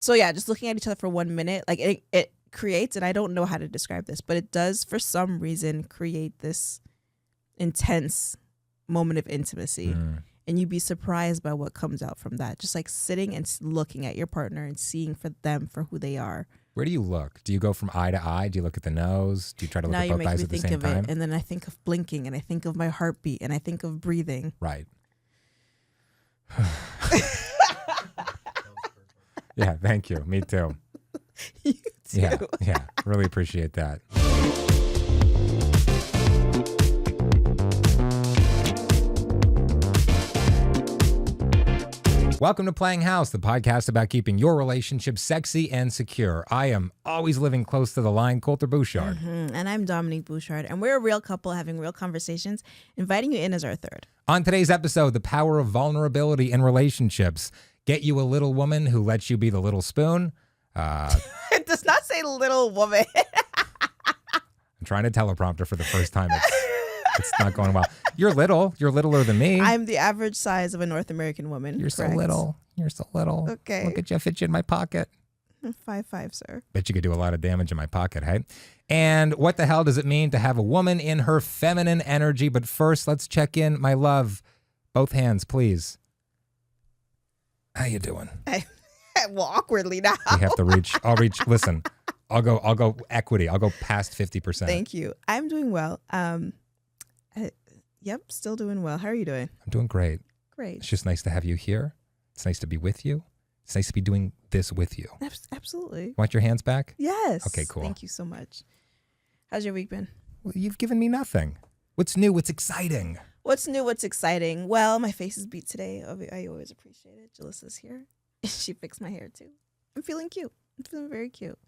So yeah, just looking at each other for 1 minute, like it creates, and I don't know how to describe this, but it does for some reason create this intense moment of intimacy. And you'd be surprised by what comes out from that. Just like sitting and looking at your partner and seeing for them for who they are. Where do you look? Do you go from eye to eye? Do you look at the nose? Do you try to look at both eyes at the same time? Now you make me think of it, and then I think of blinking, and I think of my heartbeat, and I think of breathing. Right. Yeah, thank you. Me too. You too. Yeah. Really appreciate that. Welcome to Playing House, the podcast about keeping your relationship sexy and secure. I am always living close to the line, Kolter Bouchard. And I'm Dominique Bouchard, and we're a real couple having real conversations, inviting you in as our third. On today's episode, the power of vulnerability in relationships. Get you a little woman who lets you be the little spoon. It does not say little woman. I'm trying to teleprompter for the first time. It's not going well. You're little. You're littler than me. I'm the average size of a North American woman. You're correct. So little. You're so little. Okay. Look at you. Fit you in my pocket. 5'5", sir. Bet you could do a lot of damage in my pocket, hey? And what the hell does it mean to have a woman in her feminine energy? But first, let's check in. My love, both hands, please. How you doing? Well, awkwardly now. We have to reach. I'll reach. Listen, I'll go equity. I'll go past 50%. Thank you. I'm doing well. Yep, still doing well. How are you doing? I'm doing great. Great. It's just nice to have you here. It's nice to be with you. It's nice to be doing this with you. Absolutely. Want your hands back? Yes. Okay, cool. Thank you so much. How's your week been? Well, you've given me nothing. What's new? What's exciting? What's new? What's exciting? Well, my face is beat today. I always appreciate it. Jalissa's here. She fixed my hair too. I'm feeling cute. I'm feeling very cute.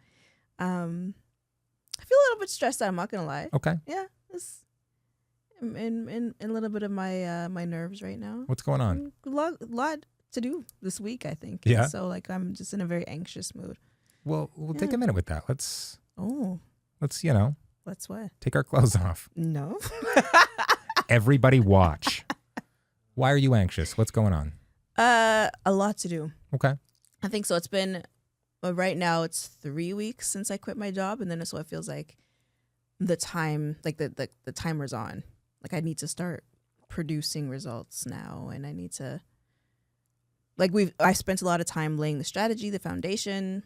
I feel a little bit stressed out. I'm not gonna lie. Okay. Yeah. In a little bit of my my nerves right now. What's going on? A lot to do this week, I think. Yeah. So like I'm just in a very anxious mood. Well, we'll take a minute with that. Let's Let's what? Take our clothes off. No. Everybody watch. Why are you anxious? What's going on? A lot to do. Okay. I think so. It's been right now it's 3 weeks since I quit my job, and then so it feels like the time, like the timer's on. Like I need to start producing results now, and I need to, like I spent a lot of time laying the strategy, the foundation,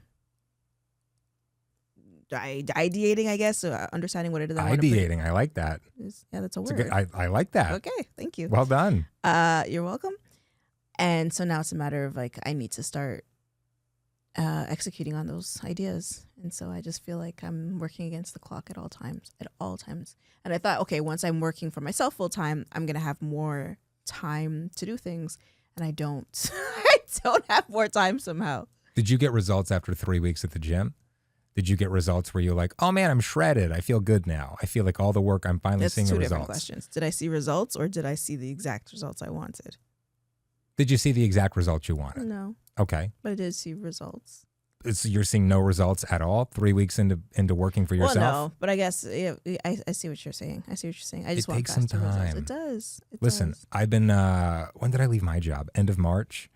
ideating, I guess, so understanding what it is. Ideating, I like that. Yeah, that's a word. I like that. Okay, thank you. Well done. You're welcome. And so now it's a matter of like I need to start executing on those ideas. And so I just feel like I'm working against the clock at all times. And I thought, okay, once I'm working for myself full time, I'm going to have more time to do things. And I don't. I don't have more time somehow. Did you get results after 3 weeks at the gym? Did you get results where you're like, oh man, I'm shredded. I feel good now. I feel like all the work, I'm finally seeing the results. That's 2 different questions. Did I see results or did I see the exact results I wanted? Did you see the exact results you wanted? No. Okay. But I did see results. So you're seeing no results at all 3 weeks into working for yourself? Well, no, but I guess I see what you're saying. I just want takes some time. Results. It does. Listen, I've been, when did I leave my job? End of March?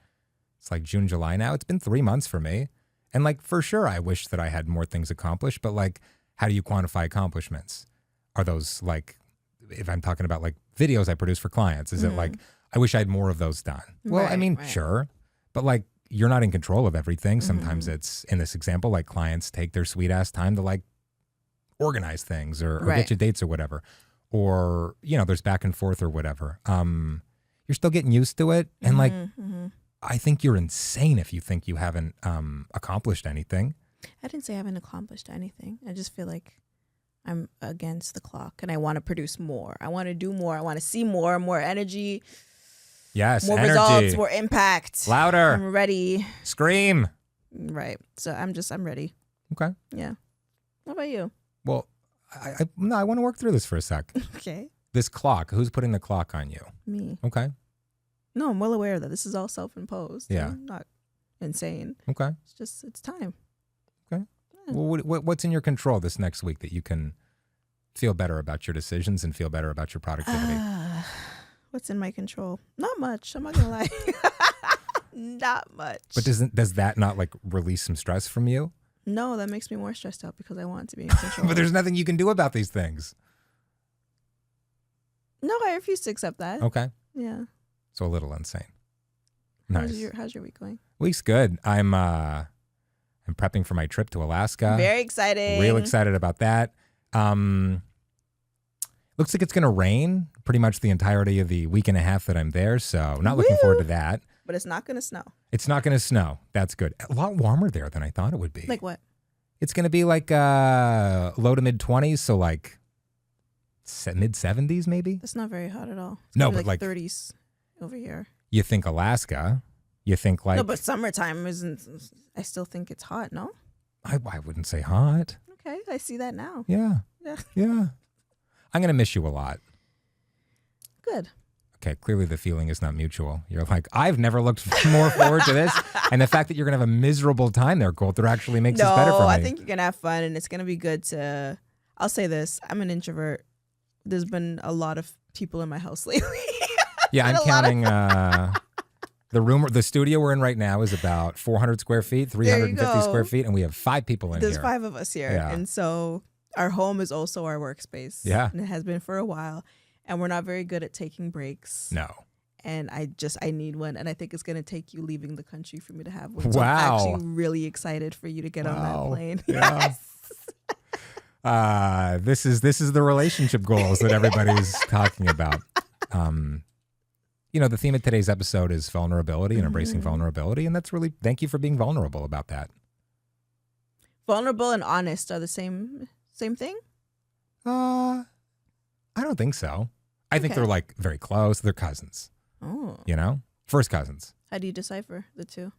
It's like June, July now. It's been 3 months for me. And like, for sure, I wish that I had more things accomplished, but like, how do you quantify accomplishments? Are those like, if I'm talking about like videos I produce for clients, is it like, I wish I had more of those done? Well, right, I mean, sure, but like, you're not in control of everything. Sometimes it's, in this example, like clients take their sweet ass time to like organize things or get you dates or whatever. Or, there's back and forth or whatever. You're still getting used to it. And like, I think you're insane if you think you haven't accomplished anything. I didn't say I haven't accomplished anything. I just feel like I'm against the clock and I want to produce more. I want to do more. I want to see more energy. Yes, more energy. Results, more impact. Louder. I'm ready. Scream. Right. So I'm ready. Okay. Yeah. What about you? Well, I want to work through this for a sec. Okay. This clock, who's putting the clock on you? Me. Okay. No, I'm well aware that this is all self-imposed. Yeah. I'm not insane. Okay. It's time. Okay. Yeah. Well, what's in your control this next week that you can feel better about your decisions and feel better about your productivity? What's in my control? Not much. I'm not going to lie. Not much. But does that not like release some stress from you? No, that makes me more stressed out because I want to be in control. But there's nothing you can do about these things. No, I refuse to accept that. Okay. Yeah. So a little insane. Nice. How's your week going? Week's good. I'm prepping for my trip to Alaska. Very exciting. Real excited about that. Looks like it's going to rain pretty much the entirety of the week and a half that I'm there. So not looking forward to that. But it's not going to snow. It's not going to snow. That's good. A lot warmer there than I thought it would be. Like what? It's going to be like low to mid 20s. So like mid 70s maybe. That's not very hot at all. It's No, but like 30s over here. You think Alaska. You think like. No, but summertime isn't. I still think it's hot, no? I wouldn't say hot. Okay, I see that now. Yeah. Yeah. Yeah. I'm going to miss you a lot. Good. Okay, clearly the feeling is not mutual. You're like, I've never looked more forward to this. And the fact that you're going to have a miserable time there, Kolter, actually makes this better for me. No, I think you're going to have fun and it's going to be good to, I'll say this, I'm an introvert. There's been a lot of people in my house lately. Yeah, I'm counting, the studio we're in right now is about 400 square feet, 350 square feet, and we have 5 people in There's here. 5 of us here. Yeah. And so our home is also our workspace. Yeah. And it has been for a while. And we're not very good at taking breaks. No. And I need one. And I think it's going to take you leaving the country for me to have one. Wow. So I'm actually really excited for you to get on that plane. Yeah. Yes. This is the relationship goals that everybody's talking about. The theme of today's episode is vulnerability and embracing vulnerability. And that's really, thank you for being vulnerable about that. Vulnerable and honest are the same thing? I don't think so. I think they're like very close. They're cousins. Oh. First cousins. How do you decipher the two?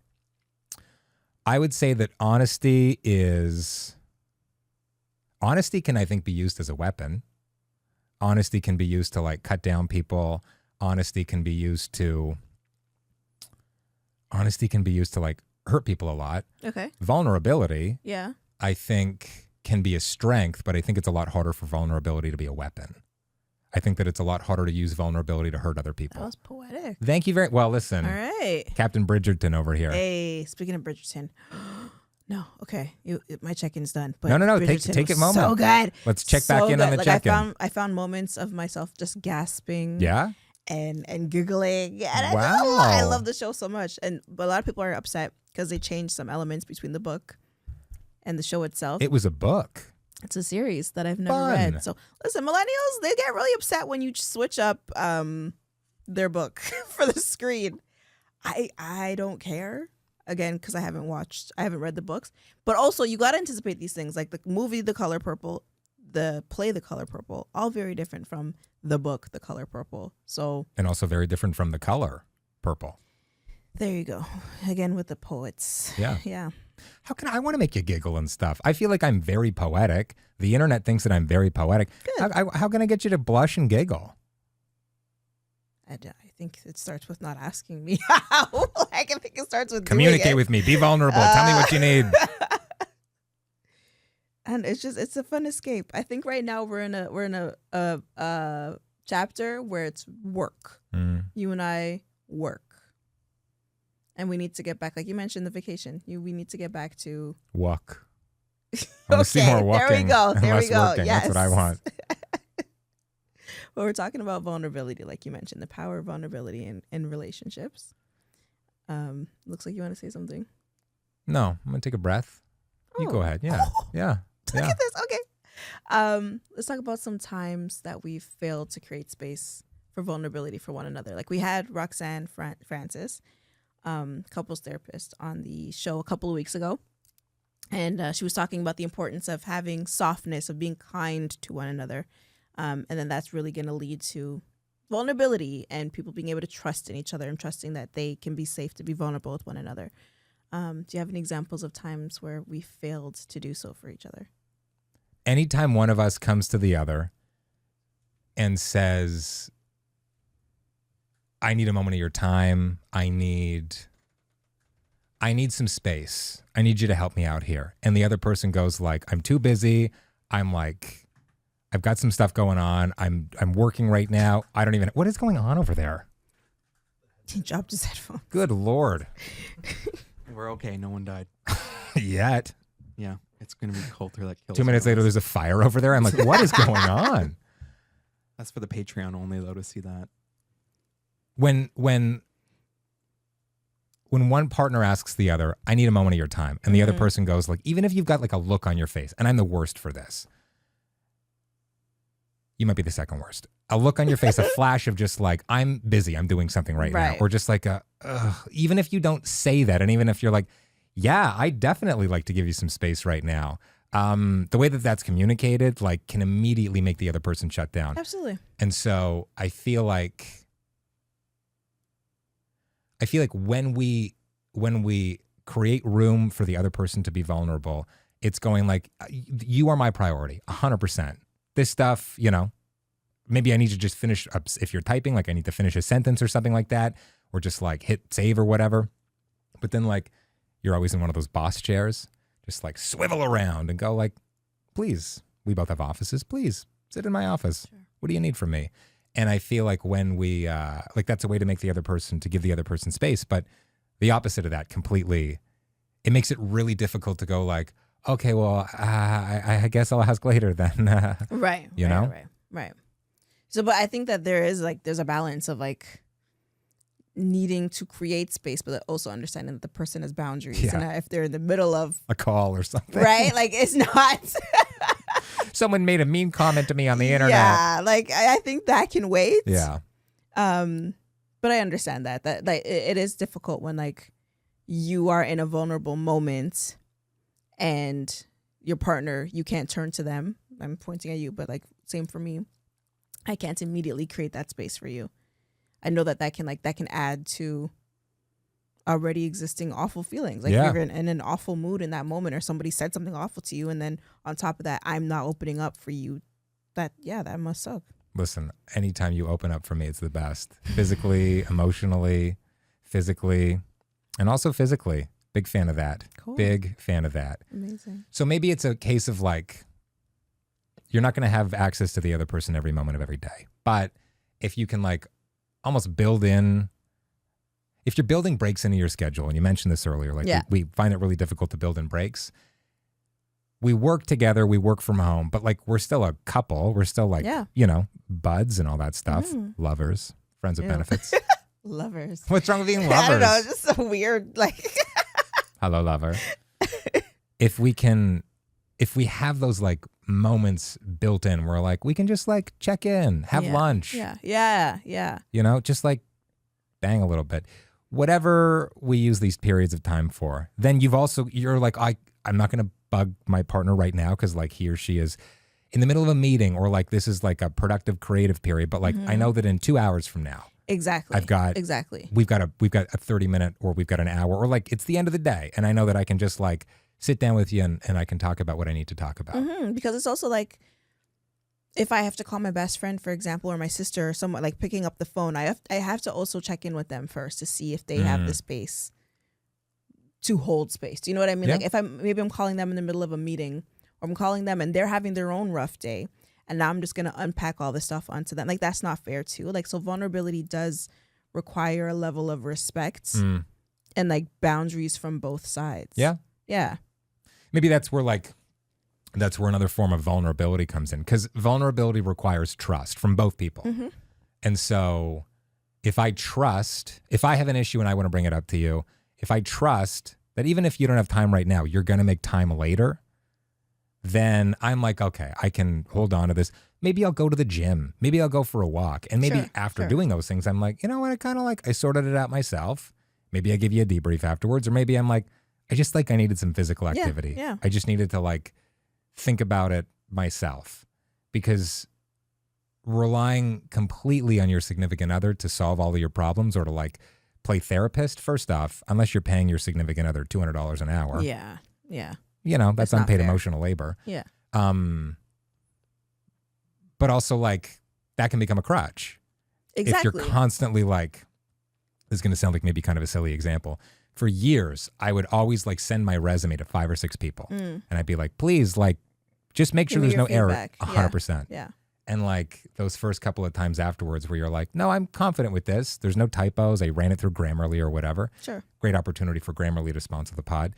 I would say that honesty can, I think, be used as a weapon. Honesty can be used to like cut down people. Honesty can be used to like hurt people a lot. Okay. Vulnerability, Yeah. I think, can be a strength, but I think it's a lot harder for vulnerability to be a weapon. I think that it's a lot harder to use vulnerability to hurt other people. That was poetic. Thank you very well. Listen. All right. Captain Bridgerton over here. Hey, speaking of Bridgerton. No, okay. My check-in's done. But No. Bridgerton Take it was moment. So good. Let's check back in on the check-in. I found moments of myself just gasping. Yeah? And giggling. And Wow. I love the show so much. But a lot of people are upset because they changed some elements between the book and the show itself. It was a book. It's a series that I've never Fun. read. So listen, millennials, they get really upset when you switch up their book for the screen. I don't care. Again, because I haven't read the books. But also, you got to anticipate these things. Like the movie The Color Purple, the play The Color Purple, all very different from the book The Color Purple. So, And also very different from The Color Purple. there you go. Again, with the poets. Yeah. Yeah. How can I want to make you giggle and stuff? I feel like I'm very poetic. The internet thinks that I'm very poetic. Good. How can I get you to blush and giggle? I think it starts with not asking me how. I think it starts with Communicate with me. Be vulnerable. Tell me what you need. And it's a fun escape. I think right now we're in a chapter where it's work. You and I work. And we need to get back, like you mentioned, the vacation. We need to get back to Walk. I want to see more walking. There we go. And There less we go. working. Yes. That's what I want. Well, we're talking about vulnerability, like you mentioned, the power of vulnerability in relationships. Looks like you want to say something. No, I'm going to take a breath. You go ahead. Yeah. Yeah. Look at this. Okay. Let's talk about some times that we've failed to create space for vulnerability for one another. Like we had Roxanne Francis, couples therapist, on the show a couple of weeks ago. And she was talking about the importance of having softness, of being kind to one another. And then that's really going to lead to vulnerability and people being able to trust in each other and trusting that they can be safe to be vulnerable with one another. Do you have any examples of times where we failed to do so for each other? Anytime one of us comes to the other and says, I need a moment of your time. I need some space. I need you to help me out here. And the other person goes like, I'm too busy. I've got some stuff going on. I'm working right now. I don't even, what is going on over there? He dropped his headphones. Good Lord. We're okay. No one died. Yet. Yeah. It's going to be Kolter that kills 2 minutes later, there's a fire over there. I'm like, what is going on? That's for the Patreon only, though, to see that. When one partner asks the other, I need a moment of your time, and the other person goes like, even if you've got like a look on your face, and I'm the worst for this, you might be the second worst. A look on your face, a flash of just like, I'm busy, I'm doing something right now. Or just like even if you don't say that, and even if you're like, yeah, I definitely like to give you some space right now. The way that that's communicated, like, can immediately make the other person shut down. Absolutely. And so I feel like when we create room for the other person to be vulnerable, it's going like, you are my priority, 100%. This stuff, maybe I need to just finish up. If you're typing, like I need to finish a sentence or something like that, or just like hit save or whatever. But then like, you're always in one of those boss chairs, just like swivel around and go like, please, we both have offices. Please sit in my office. Sure. What do you need from me? And I feel like when we, like that's a way to make the other person, to give the other person space. But the opposite of that completely, it makes it really difficult to go like, okay, well, I guess I'll ask later then. Right. You know? Right. So, but I think that there's a balance of like needing to create space, but also understanding that the person has boundaries. Yeah. And if they're in the middle of a call or something. Right? Like it's not. Someone made a mean comment to me on the internet. Yeah, like I think that can wait. Yeah. But I understand that like it is difficult when like you are in a vulnerable moment and your partner, you can't turn to them. I'm pointing at you, but like same for me. I can't immediately create that space for you. I know that can add to already existing awful feelings. Like you're in an awful mood in that moment, or somebody said something awful to you, and then on top of that, I'm not opening up for you. That must suck. Listen, anytime you open up for me, it's the best. Physically, emotionally, physically, and also physically. Big fan of that. Cool. Big fan of that. Amazing. So maybe it's a case of like, you're not going to have access to the other person every moment of every day. But if you can like almost build in, if you're building breaks into your schedule, and you mentioned this earlier, like we find it really difficult to build in breaks. We work together, we work from home, but like we're still a couple. We're still like, buds and all that stuff. Lovers, friends with benefits. Lovers. What's wrong with being lovers? I don't know, it's just so weird. Like, hello, lover. If we have those like moments built in where like we can just like check in, have lunch. Yeah. Just like bang a little bit. Whatever we use these periods of time for. Then you're like, I'm not going to bug my partner right now because like he or she is in the middle of a meeting, or like this is like a productive creative period. But like I know that in 2 hours from now, exactly, we've got a 30-minute, or we've got an hour, or like it's the end of the day, and I know that I can just like sit down with you and I can talk about what I need to talk about. Because it's also like, if I have to call my best friend, for example, or my sister, or someone, like picking up the phone, I have to also check in with them first to see if they have the space to hold space. Do you know what I mean? Yeah. Like if I'm calling them in the middle of a meeting, or I'm calling them and they're having their own rough day, and now I'm just going to unpack all this stuff onto them. Like that's not fair too. Like, so vulnerability does require a level of respect and like boundaries from both sides. Yeah. Maybe that's where another form of vulnerability comes in, because vulnerability requires trust from both people. And so if I have an issue and I want to bring it up to you, if I trust that even if you don't have time right now, you're going to make time later, then I'm like, okay, I can hold on to this. Maybe I'll go to the gym. Maybe I'll go for a walk. And maybe after doing those things, I'm like, you know what? I sorted it out myself. Maybe I give you a debrief afterwards. Or maybe I'm like, I needed some physical activity. Yeah. I just needed to like think about it myself, because relying completely on your significant other to solve all of your problems, or to like play therapist, first off, unless you're paying your significant other $200 an hour. Yeah. That's unpaid emotional labor. Yeah. But also like that can become a crutch. Exactly. If you're constantly like, this is going to sound like maybe kind of a silly example. For years, I would always like send my resume to 5 or 6 people. And I'd be like, please, like, just make sure there's no error. 100%. Yeah. And like those first couple of times afterwards where you're like, no, I'm confident with this. There's no typos. I ran it through Grammarly or whatever. Sure. Great opportunity for Grammarly to sponsor the pod.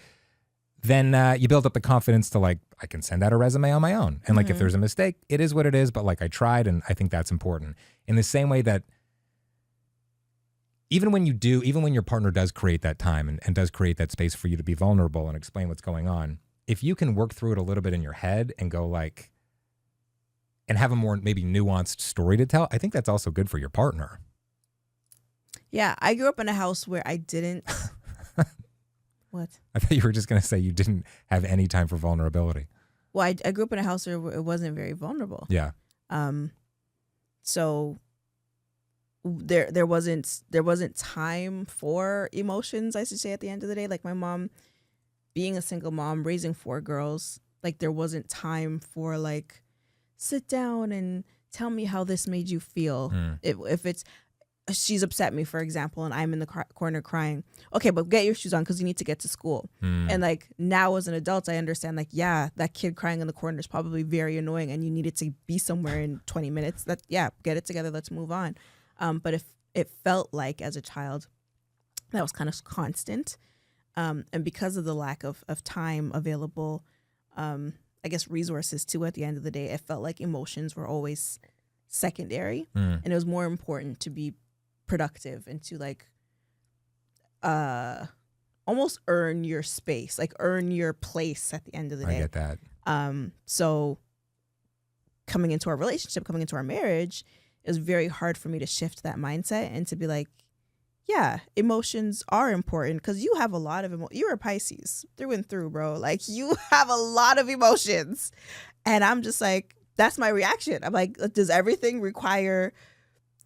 Then you build up the confidence to like, I can send out a resume on my own. And like, if there's a mistake, it is what it is. But like I tried, and I think that's important. In the same way that even when your partner does create that time and does create that space for you to be vulnerable and explain what's going on, if you can work through it a little bit in your head and go like, and have a more maybe nuanced story to tell, I think that's also good for your partner. Yeah, I grew up in a house where I didn't. What? I thought you were just going to say you didn't have any time for vulnerability. Well, I grew up in a house where it wasn't very vulnerable. Yeah. So there wasn't time for emotions, I should say, at the end of the day. Like my mom, being a single mom, raising 4 girls, like there wasn't time for like, sit down and tell me how this made you feel. If it's, she's upset me, for example, and I'm in the corner crying. Okay, but get your shoes on because you need to get to school. And like now as an adult, I understand like, yeah, that kid crying in the corner is probably very annoying and you needed to be somewhere in 20 minutes. Get it together. Let's move on. But if it felt like as a child, that was kind of constant. And because of the lack of time available, I guess resources too, at the end of the day, it felt like emotions were always secondary. And it was more important to be productive and to like almost earn your space, like earn your place at the end of the day. I get that. So coming into our relationship, coming into our marriage, it was very hard for me to shift that mindset and to be like, yeah, emotions are important because you have a lot of you're a Pisces through and through, bro. Like you have a lot of emotions. And I'm just like, that's my reaction. I'm like, does everything require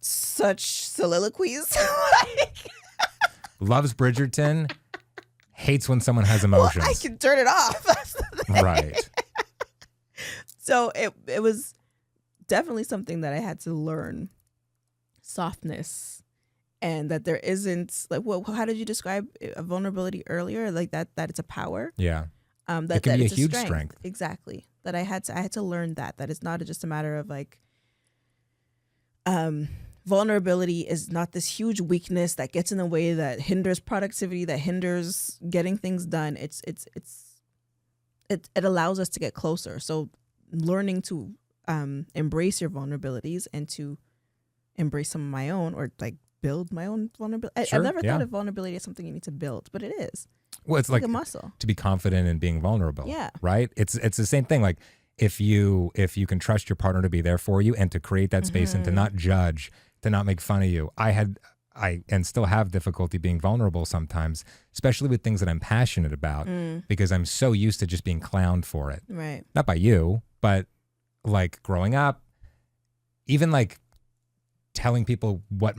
such soliloquies? Loves Bridgerton, hates when someone has emotions. Well, I can turn it off. That's the thing. Right. So it was definitely something that I had to learn. Softness. And that there isn't like, well, how did you describe a vulnerability earlier? Like that it's a power. Yeah. That it can be a it's huge strength. Exactly. That I had to learn that it's not just a matter of like, vulnerability is not this huge weakness that gets in the way, that hinders productivity, that hinders getting things done. It allows us to get closer. So learning to embrace your vulnerabilities and to embrace some of my own, or like build my own vulnerability. Sure, I've never thought of vulnerability as something you need to build, but it is. Well, it's like a muscle. To be confident in being vulnerable. Yeah. Right? It's the same thing. Like if you can trust your partner to be there for you and to create that space and to not judge, to not make fun of you. I still have difficulty being vulnerable sometimes, especially with things that I'm passionate about, because I'm so used to just being clowned for it. Right. Not by you, but like growing up, even like telling people what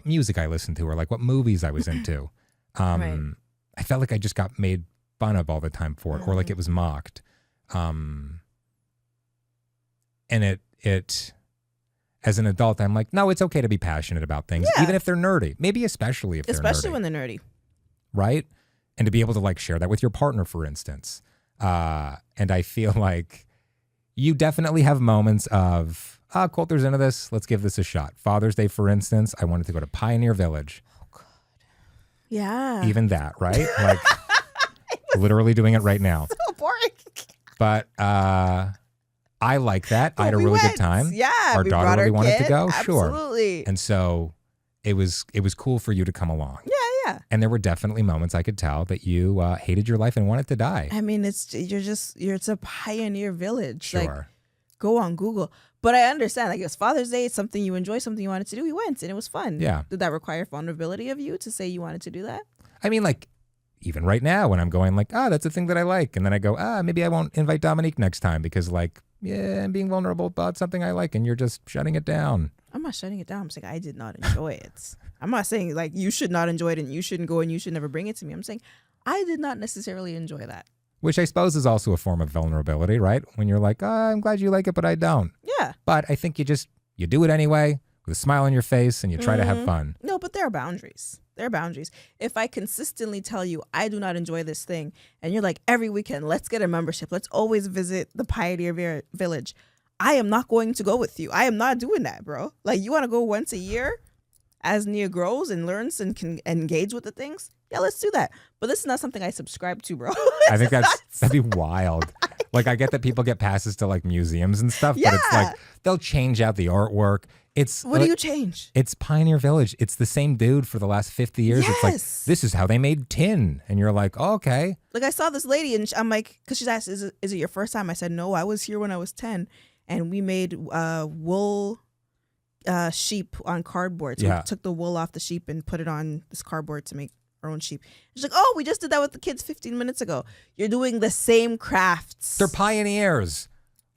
music I listened to or like what movies I was into. Right. I felt like I just got made fun of all the time for it, or like it was mocked. And it as an adult, I'm like, no, it's okay to be passionate about things, even if they're nerdy, maybe especially if they're nerdy. Especially when they're nerdy. Right? And to be able to like share that with your partner, for instance. And I feel like you definitely have moments of, Kolter's into this. Let's give this a shot. Father's Day, for instance, I wanted to go to Pioneer Village. Oh, God. Yeah. Even that, right? Like literally doing it right now. So boring. But I like that. I had a we really went. good time. Yeah. Our daughter really wanted to go. Absolutely. Sure. And so it was cool for you to come along. Yeah. And there were definitely moments I could tell that you hated your life and wanted to die. I mean, it's a Pioneer Village. Sure. Like, go on Google. But I understand, like, it's Father's Day, it's something you enjoy, something you wanted to do. We went and it was fun. Yeah. Did that require vulnerability of you to say you wanted to do that? I mean, like, even right now when I'm going like, that's a thing that I like. And then I go, maybe I won't invite Dominique next time because like, yeah, I'm being vulnerable about something I like and you're just shutting it down. I'm not shutting it down. I'm saying I did not enjoy it. I'm not saying like you should not enjoy it and you shouldn't go and you should never bring it to me. I'm saying I did not necessarily enjoy that. Which I suppose is also a form of vulnerability, right? When you're like, I'm glad you like it, but I don't. Yeah. But I think you do it anyway with a smile on your face and you try to have fun. No, but there are boundaries. There are boundaries. If I consistently tell you I do not enjoy this thing and you're like, every weekend, let's get a membership. Let's always visit the Pioneer Village. I am not going to go with you. I am not doing that, bro. Like, you want to go once a year as Nia grows and learns and can engage with the things? Yeah, let's do that. But this is not something I subscribe to, bro. I think that'd be wild. Like, I get that people get passes to like museums and stuff, but it's like they'll change out the artwork. What do you change? It's Pioneer Village. It's the same dude for the last 50 years. Yes. It's like, this is how they made tin. And you're like, oh, okay. Like, I saw this lady and I'm like, because she's asked, is it your first time? I said, no, I was here when I was 10. And we made wool sheep on cardboard. So we took the wool off the sheep and put it on this cardboard to make our own sheep. She's like, oh, we just did that with the kids 15 minutes ago. You're doing the same crafts. They're pioneers.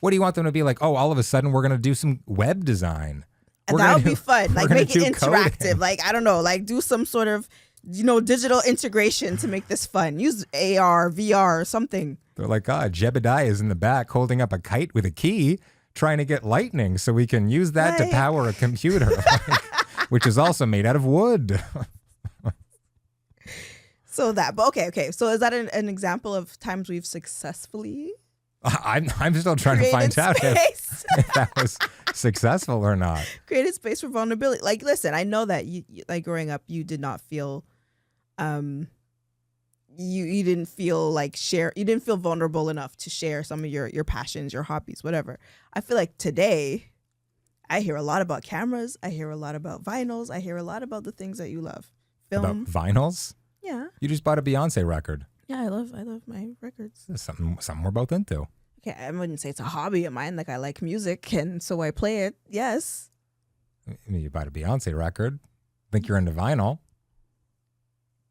What do you want them to be like? Oh, all of a sudden we're going to do some web design. And that would be fun. Like, make it interactive. Coding. Like, I don't know, like do some sort of, digital integration to make this fun. Use AR, VR, or something. They're like, Jebediah is in the back holding up a kite with a key, trying to get lightning so we can use that to power a computer, which is also made out of wood. So that, but okay. So is that an example of times we've successfully? I'm still trying to find out if that was successful or not. Created space for vulnerability. Like, listen, I know that you like growing up, you did not feel, you didn't feel like you didn't feel vulnerable enough to share some of your passions, your hobbies, whatever. I feel like today, I hear a lot about cameras. I hear a lot about vinyls. I hear a lot about the things that you love. Film. About vinyls? Yeah. You just bought a Beyonce record. Yeah, I love my records. That's something we're both into. Okay, I wouldn't say it's a hobby of mine. Like, I like music, and so I play it. Yes. You bought a Beyonce record. Think you're into vinyl.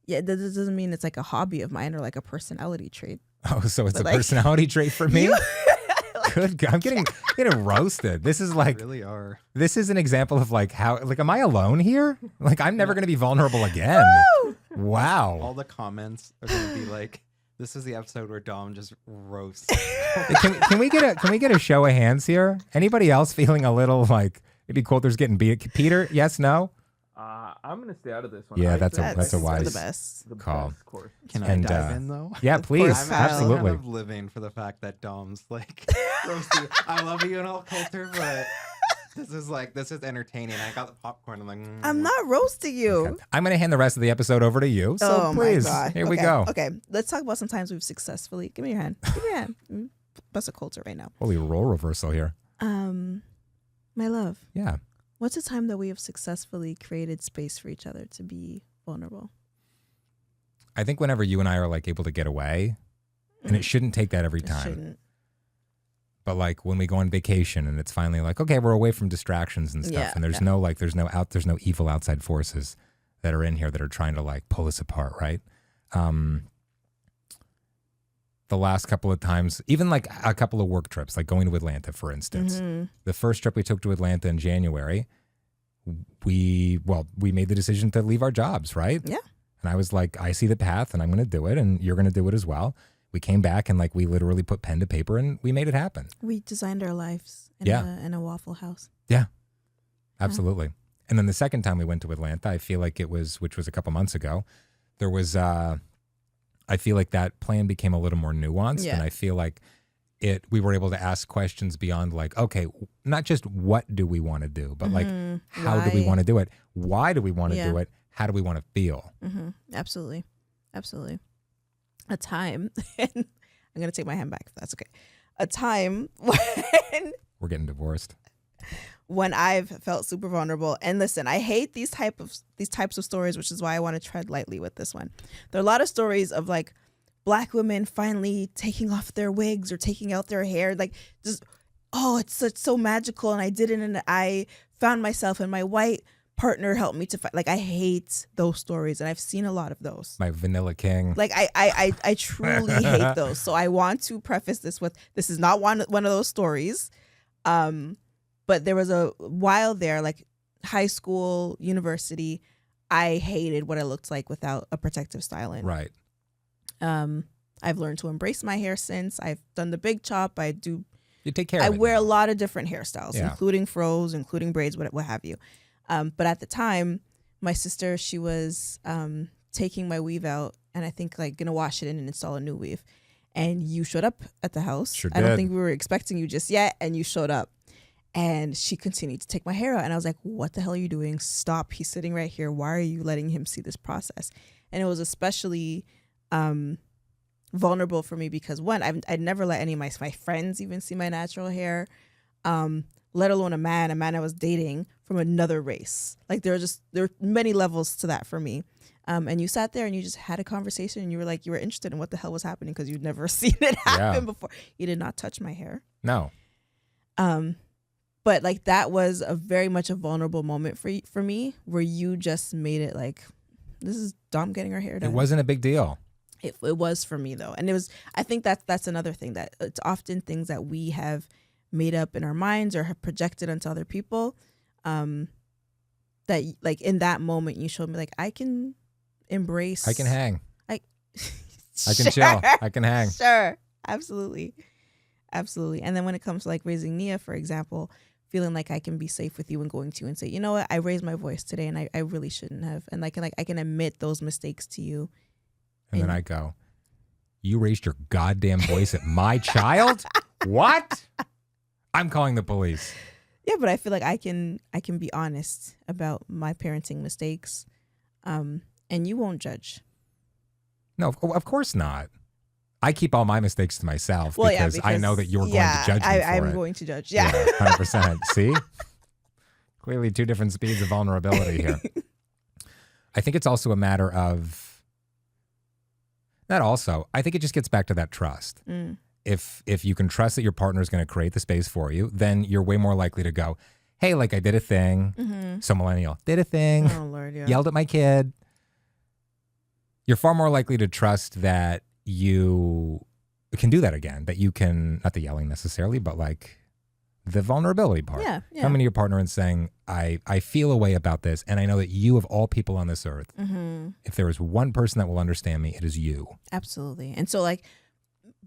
Yeah, that doesn't mean it's like a hobby of mine or like a personality trait. Oh, so it's a personality trait for me? Good God, I'm getting roasted. This is like, really are. This is an example of like how, like, am I alone here? Like, I'm never going to be vulnerable again. Wow. All the comments are going to be like, this is the episode where Dom just roasts. Can we get a show of hands here? Anybody else feeling a little like maybe Kolter's getting beat? Peter, yes, no? I'm going to stay out of this one. Yeah, that's a wise call. Best course. Can I dive in though? Yeah, please. I'm Absolutely. kind of living for the fact that Dom's like roasting. I love you and all, Kolter, but this is entertaining. I got the popcorn. I'm like, I'm not roasting you. Okay. I'm going to hand the rest of the episode over to you. So please, here we go. Okay, let's talk about some times we've successfully. Give me your hand. Give me your hand. Bust a Kolter right now. Holy role reversal here. My love. Yeah. What's a time that we have successfully created space for each other to be vulnerable? I think whenever you and I are like able to get away, and it shouldn't take that every time. Shouldn't. But like when we go on vacation and it's finally like, okay, we're away from distractions and stuff, and there's no evil outside forces that are in here that are trying to like pull us apart, right? The last couple of times, even like a couple of work trips, like going to Atlanta, for instance. Mm-hmm. The first trip we took to Atlanta in January, we made the decision to leave our jobs, right? Yeah. And I was like, I see the path and I'm going to do it and you're going to do it as well. We came back and like we literally put pen to paper and we made it happen. We designed our lives in a Waffle House. Yeah, absolutely. And then the second time we went to Atlanta, I feel like which was a couple months ago, there was, I feel like that plan became a little more nuanced. And I feel like we were able to ask questions beyond like, okay, not just what do we want to do, but like, how do we want to do it? Why do we want to do it? How do we want to feel? Mm-hmm. Absolutely. Absolutely. A time, and I'm going to take my hand back if that's okay. A time when we're getting divorced. When I've felt super vulnerable. And listen, I hate these types of stories, which is why I want to tread lightly with this one. There are a lot of stories of like Black women finally taking off their wigs or taking out their hair. Like just, it's so magical. And I did it and I found myself and my white partner helped me to fight. Like I hate those stories and I've seen a lot of those. My Vanilla King. Like I truly hate those. So I want to preface this with, this is not one of those stories. But there was a while there, like high school, university, I hated what I looked like without a protective styling. Right. I've learned to embrace my hair since. I've done the big chop. You take care of it. I wear a lot of different hairstyles, Yeah. including fros, including braids, what have you. But at the time, my sister, she was taking my weave out and I think like gonna wash it in and install a new weave. And you showed up at the house. Sure I don't did. think we were expecting you just yet. And you showed up. And she continued to take my hair out. And I was like, what the hell are you doing? Stop. He's sitting right here. Why are you letting him see this process? And it was especially vulnerable for me because, one, I'd never let any of my friends even see my natural hair, let alone a man I was dating from another race. Like there were many levels to that for me. And you sat there and you just had a conversation and you were like, you were interested in what the hell was happening because you'd never seen it happen before. You did not touch my hair. No. But like that was a very much a vulnerable moment for me where you just made it like, this is Dom getting her hair done. It wasn't a big deal. It was for me though. And it was, I think that's another thing, that it's often things that we have made up in our minds or have projected onto other people. That like in that moment you showed me like, I can embrace. I can hang. I Sure. can chill. I can hang. Sure. Absolutely. And then when it comes to like raising Nia, for example, feeling like I can be safe with you and going to you and say, you know what, I raised my voice today and I really shouldn't have. And like I can admit those mistakes to you. And then I go, you raised your goddamn voice at my child? What? I'm calling the police. Yeah, but I feel like I can be honest about my parenting mistakes. And you won't judge. No, of course not. I keep all my mistakes to myself because I know that you're going to judge me for it. I'm going to judge. Yeah. 100%. See? Clearly two different speeds of vulnerability here. I think it's also a matter of, I think it just gets back to that trust. If you can trust that your partner is going to create the space for you, then you're way more likely to go, hey, like I did a thing. So millennial, did a thing. Oh, Lord, yeah. Yelled at my kid. You're far more likely to trust that you can do that again, that you can, not the yelling necessarily, but like the vulnerability part. Yeah. Coming to your partner and saying, I feel a way about this, and I know that you of all people on this earth, if there is one person that will understand me, it is you. Absolutely. And so like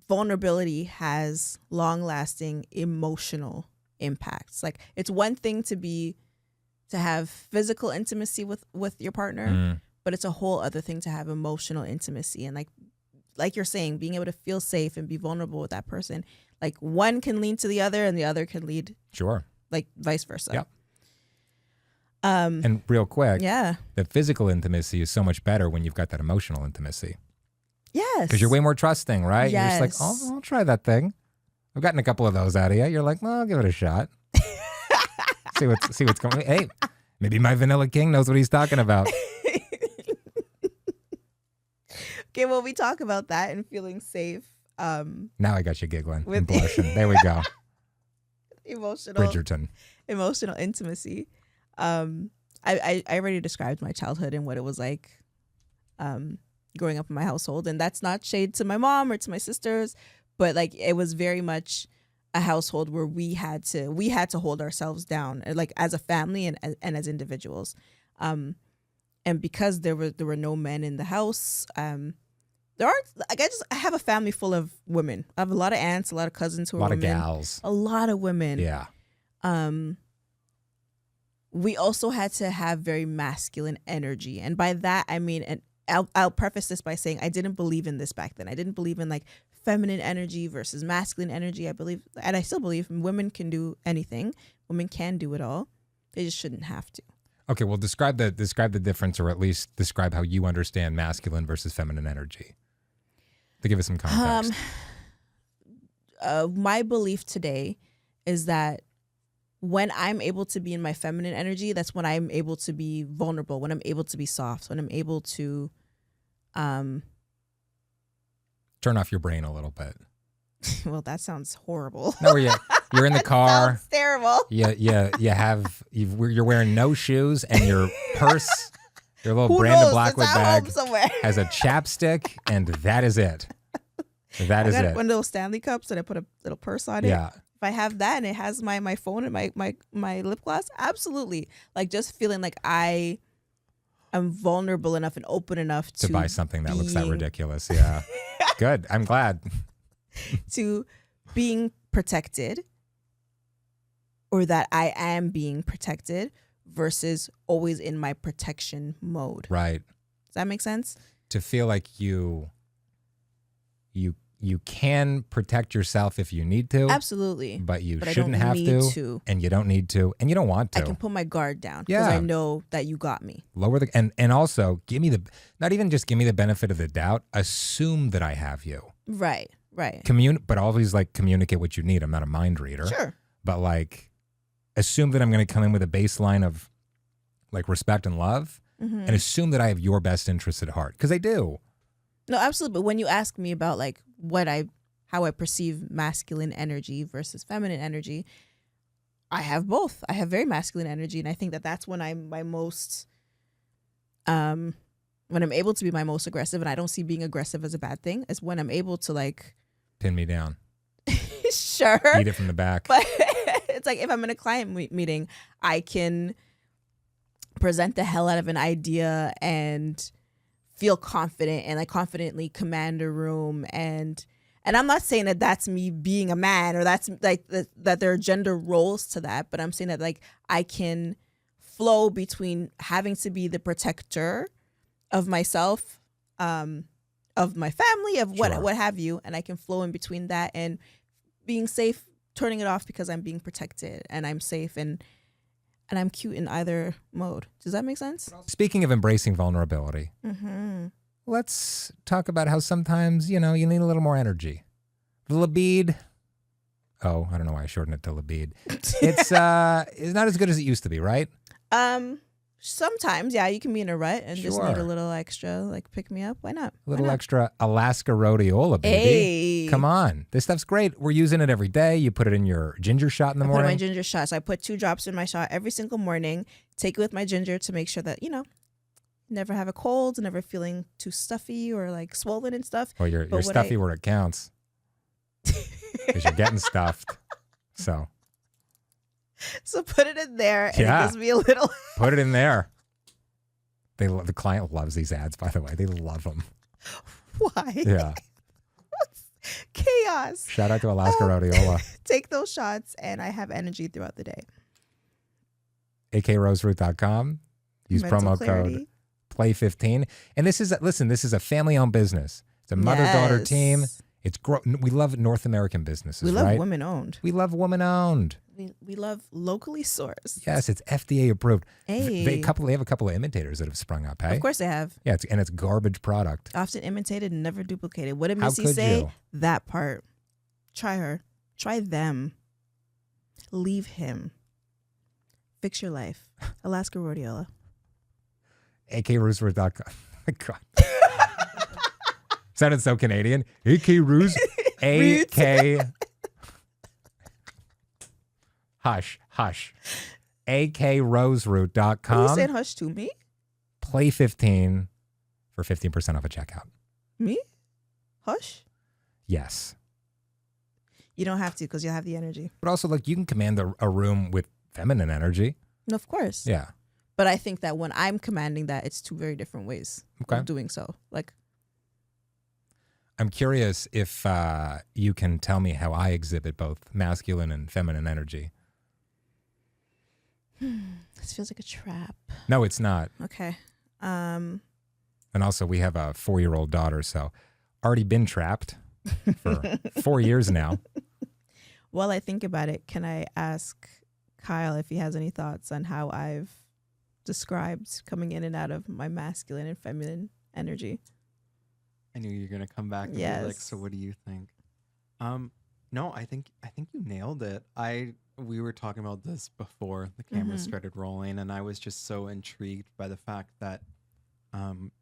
vulnerability has long-lasting emotional impacts. Like it's one thing to have physical intimacy with your partner, but it's a whole other thing to have emotional intimacy. And like you're saying, being able to feel safe and be vulnerable with that person, like one can lean to the other and the other can lead. Sure. Like vice versa. Yep. And real quick, the physical intimacy is so much better when you've got that emotional intimacy. Yes. Because you're way more trusting, right? Yes. You're just like, oh, I'll try that thing. I've gotten a couple of those out of you. You're like, well, I'll give it a shot. see what's going on. Hey, maybe my Vanilla King knows what he's talking about. Okay, well, we talk about that and feeling safe. Now I got you giggling and blushing. There we go. Bridgerton. Emotional intimacy. I already described my childhood and what it was like growing up in my household. And that's not shade to my mom or to my sisters, but like it was very much a household where we had to hold ourselves down, like as a family and as individuals. And because there were no men in the house, there aren't, like I have a family full of women. I have a lot of aunts, a lot of cousins who are women. A lot of gals. A lot of women. Yeah. We also had to have very masculine energy. And by that, I mean, and I'll preface this by saying I didn't believe in this back then. I didn't believe in like feminine energy versus masculine energy. I believe, and I still believe, women can do anything. Women can do it all. They just shouldn't have to. Okay, well, describe the difference, or at least describe how you understand masculine versus feminine energy. To give us some context. My belief today is that when I'm able to be in my feminine energy, that's when I'm able to be vulnerable, when I'm able to be soft, when I'm able to turn off your brain a little bit. Well, that sounds horrible. No, you're in the car. Sounds terrible. You're wearing no shoes, and your purse, your little Brandon Blackwood bag has a chapstick, and that is it. That is it. One of those Stanley cups that I put a little purse on it. Yeah. If I have that and it has my phone and my lip gloss, absolutely. Like just feeling like I am vulnerable enough and open enough to buy something that looks that ridiculous. Yeah. Good. I'm glad. To being protected, or that I am being protected versus always in my protection mode. Right. Does that make sense? To feel like you you can protect yourself if you need to. Absolutely. But you I shouldn't don't have need to, and you don't need to, and you don't want to. I can put my guard down because I know that you got me. Lower the and also give me not even just give me the benefit of the doubt. Assume that I have you. Right. But always like communicate what you need. I'm not a mind reader. Sure. But like assume that I'm going to come in with a baseline of like respect and love, and assume that I have your best interests at heart because I do. No, absolutely. But when you ask me about like how I perceive masculine energy versus feminine energy, I have both. I have very masculine energy, and I think that that's when I'm my most, when I'm able to be my most aggressive, and I don't see being aggressive as a bad thing. Is when I'm able to like pin me down, sure, beat it from the back. But it's like if I'm in a client meeting, I can present the hell out of an idea and feel confident and like confidently command a room and I'm not saying that that's me being a man or that's like that there are gender roles to that, but I'm saying that like I can flow between having to be the protector of myself, of my family, of what have you, and I can flow in between that and being safe, turning it off because I'm being protected and I'm safe and I'm cute in either mode. Does that make sense? Speaking of embracing vulnerability, let's talk about how sometimes, you need a little more energy. The libido. Oh, I don't know why I shortened it to libido. It's not as good as it used to be, right? Sometimes, yeah, you can be in a rut and just need a little extra, like pick me up. Why not? A little extra Alaska rhodiola, baby. Hey. Come on. This stuff's great. We're using it every day. You put it in your ginger shot in the morning. I put my ginger shots. I put 2 drops in my shot every single morning. Take it with my ginger to make sure that, never have a cold, never feeling too stuffy or like swollen and stuff. Well, you're stuffy where it counts. Because you're getting stuffed. So put it in there and it gives me a little. Put it in there. The client loves these ads, by the way. They love them. Why? Yeah. Chaos. Shout out to Alaska Rhodiola. Take those shots and I have energy throughout the day. akroseroot.com. Use promo code PLAY15. And this is a family-owned business. It's a mother-daughter team. We love North American businesses, We love right? women-owned. We love woman-owned. We love locally sourced. Yes, it's FDA approved. Hey. They have a couple of imitators that have sprung up, hey? Of course they have. Yeah, it's garbage product. Often imitated and never duplicated. What did How Missy could say? you? That part. Try her. Try them. Leave him. Fix your life. Alaska Rhodiola. akroseroot.com. Oh my God. Sounded so Canadian. AK-Rose. AK. Hush. akroseroot.com. Are you saying hush to me? Play15 for 15% off a checkout. Me? Hush? Yes. You don't have to because you'll have the energy. But also, like, you can command a room with feminine energy. No, of course. Yeah. But I think that when I'm commanding that, it's 2 very different ways of doing so. Like, I'm curious if you can tell me how I exhibit both masculine and feminine energy. this feels like a trap. No, it's not. Okay. And also, we have a 4-year-old daughter, so already been trapped for 4 years now. While I think about it, can I ask Kyle if he has any thoughts on how I've described coming in and out of my masculine and feminine energy? I knew you were gonna come back and be like, so what do you think? No, I think you nailed it. We were talking about this before the camera started rolling, and I was just so intrigued by the fact that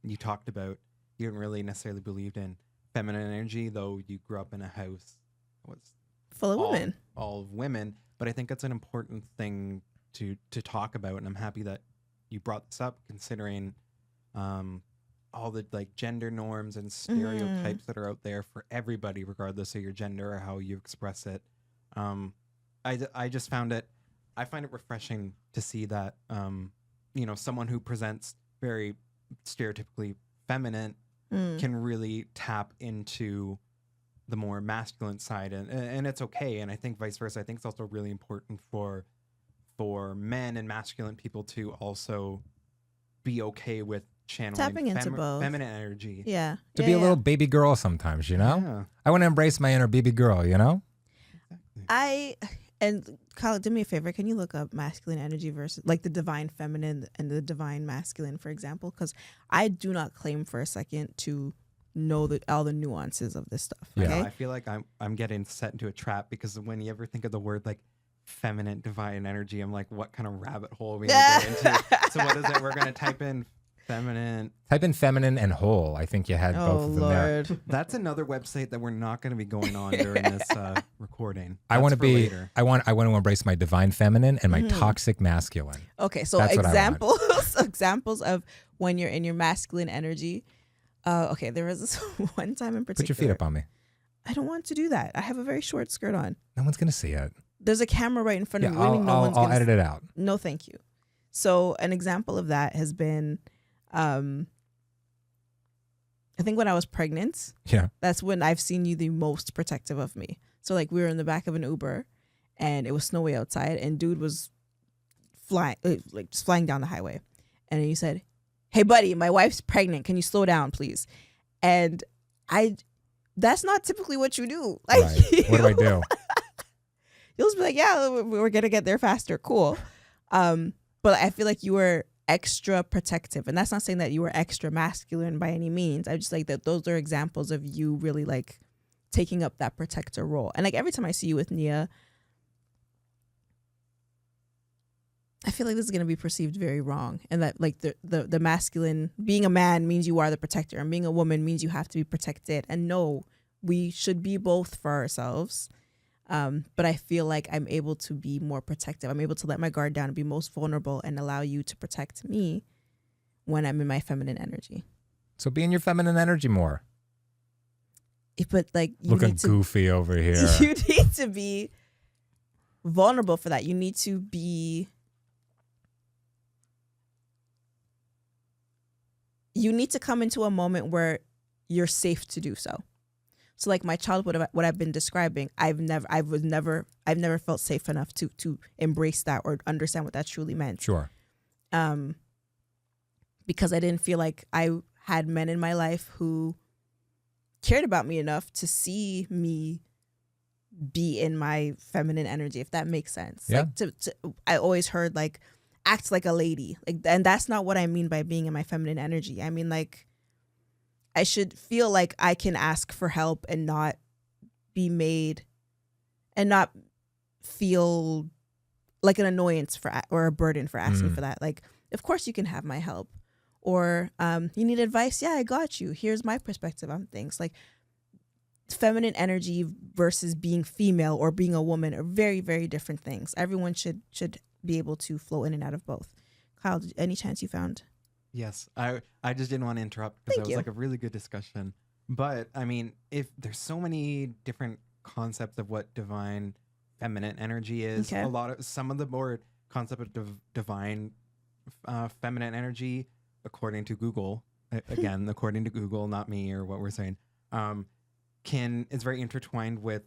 you talked about you didn't really necessarily believed in feminine energy, though you grew up in a house that was full of women. All of women. But I think it's an important thing to talk about, and I'm happy that you brought this up, considering all the like gender norms and stereotypes that are out there for everybody, regardless of your gender or how you express it. I just find it refreshing to see that, someone who presents very stereotypically feminine can really tap into the more masculine side, and it's okay. And I think vice versa. I think it's also really important for men and masculine people to also be okay with channeling Tapping into both. feminine energy. Yeah. To be a little baby girl sometimes, you know? Yeah. I want to embrace my inner baby girl, you know? And Kyle, do me a favor. Can you look up masculine energy versus like the divine feminine and the divine masculine, for example? Because I do not claim for a second to know all the nuances of this stuff. Yeah. Okay? I feel like I'm getting set into a trap because when you ever think of the word like feminine divine energy, I'm like, what kind of rabbit hole are we gonna get into? So what is it? We're gonna type in feminine. Type in feminine and whole. I think you had both of them there. That's another website that we're not going to be going on during this recording. I want to be. Later. I want to embrace my divine feminine and my toxic masculine. Okay, so That's what I want. examples of when you're in your masculine energy. Okay, there was this one time in particular. Put your feet up on me. I don't want to do that. I have a very short skirt on. No one's gonna see it. There's a camera right in front of me. I'll edit it out. No, thank you. So an example of that has been, I think when I was pregnant, Yeah. that's when I've seen you the most protective of me. So like we were in the back of an Uber, and it was snowy outside, and dude was just flying down the highway, and then you said, "Hey buddy, my wife's pregnant. Can you slow down, please?" And that's not typically what you do. Like, Right. What do I do? You'll just be like, "Yeah, we're gonna get there faster. Cool." But I feel like you were extra protective, and that's not saying that you were extra masculine by any means. I just like that those are examples of you really like taking up that protector role. And like every time I see you with Nia, I feel like this is gonna be perceived very wrong, and that like the masculine, being a man means you are the protector, and being a woman means you have to be protected. And no, we should be both for ourselves. But I feel like I'm able to be more protective. I'm able to let my guard down and be most vulnerable and allow you to protect me when I'm in my feminine energy. So be in your feminine energy more. But like, Looking goofy over here. You need to be vulnerable for that. You need to be. You need to come into a moment where you're safe to do so. So like my childhood, what I've been describing, I've never felt safe enough to embrace that or understand what that truly meant. Sure. Because I didn't feel like I had men in my life who cared about me enough to see me be in my feminine energy, if that makes sense. Yeah. Like I always heard like act like a lady, like, and that's not what I mean by being in my feminine energy. I mean like, I should feel like I can ask for help and not be made and not feel like an annoyance or a burden for asking for that. Like, of course you can have my help. Or you need advice? Yeah, I got you. Here's my perspective on things. Like feminine energy versus being female or being a woman are very, very different things. Everyone should be able to flow in and out of both. Kyle, any chance you found? Yes, I just didn't want to interrupt because that was you. like a really good discussion. But I mean, if there's so many different concepts of what divine feminine energy is, Okay. Some of the more concept of divine feminine energy, according to Google, again, according to Google, not me or what we're saying, is very intertwined with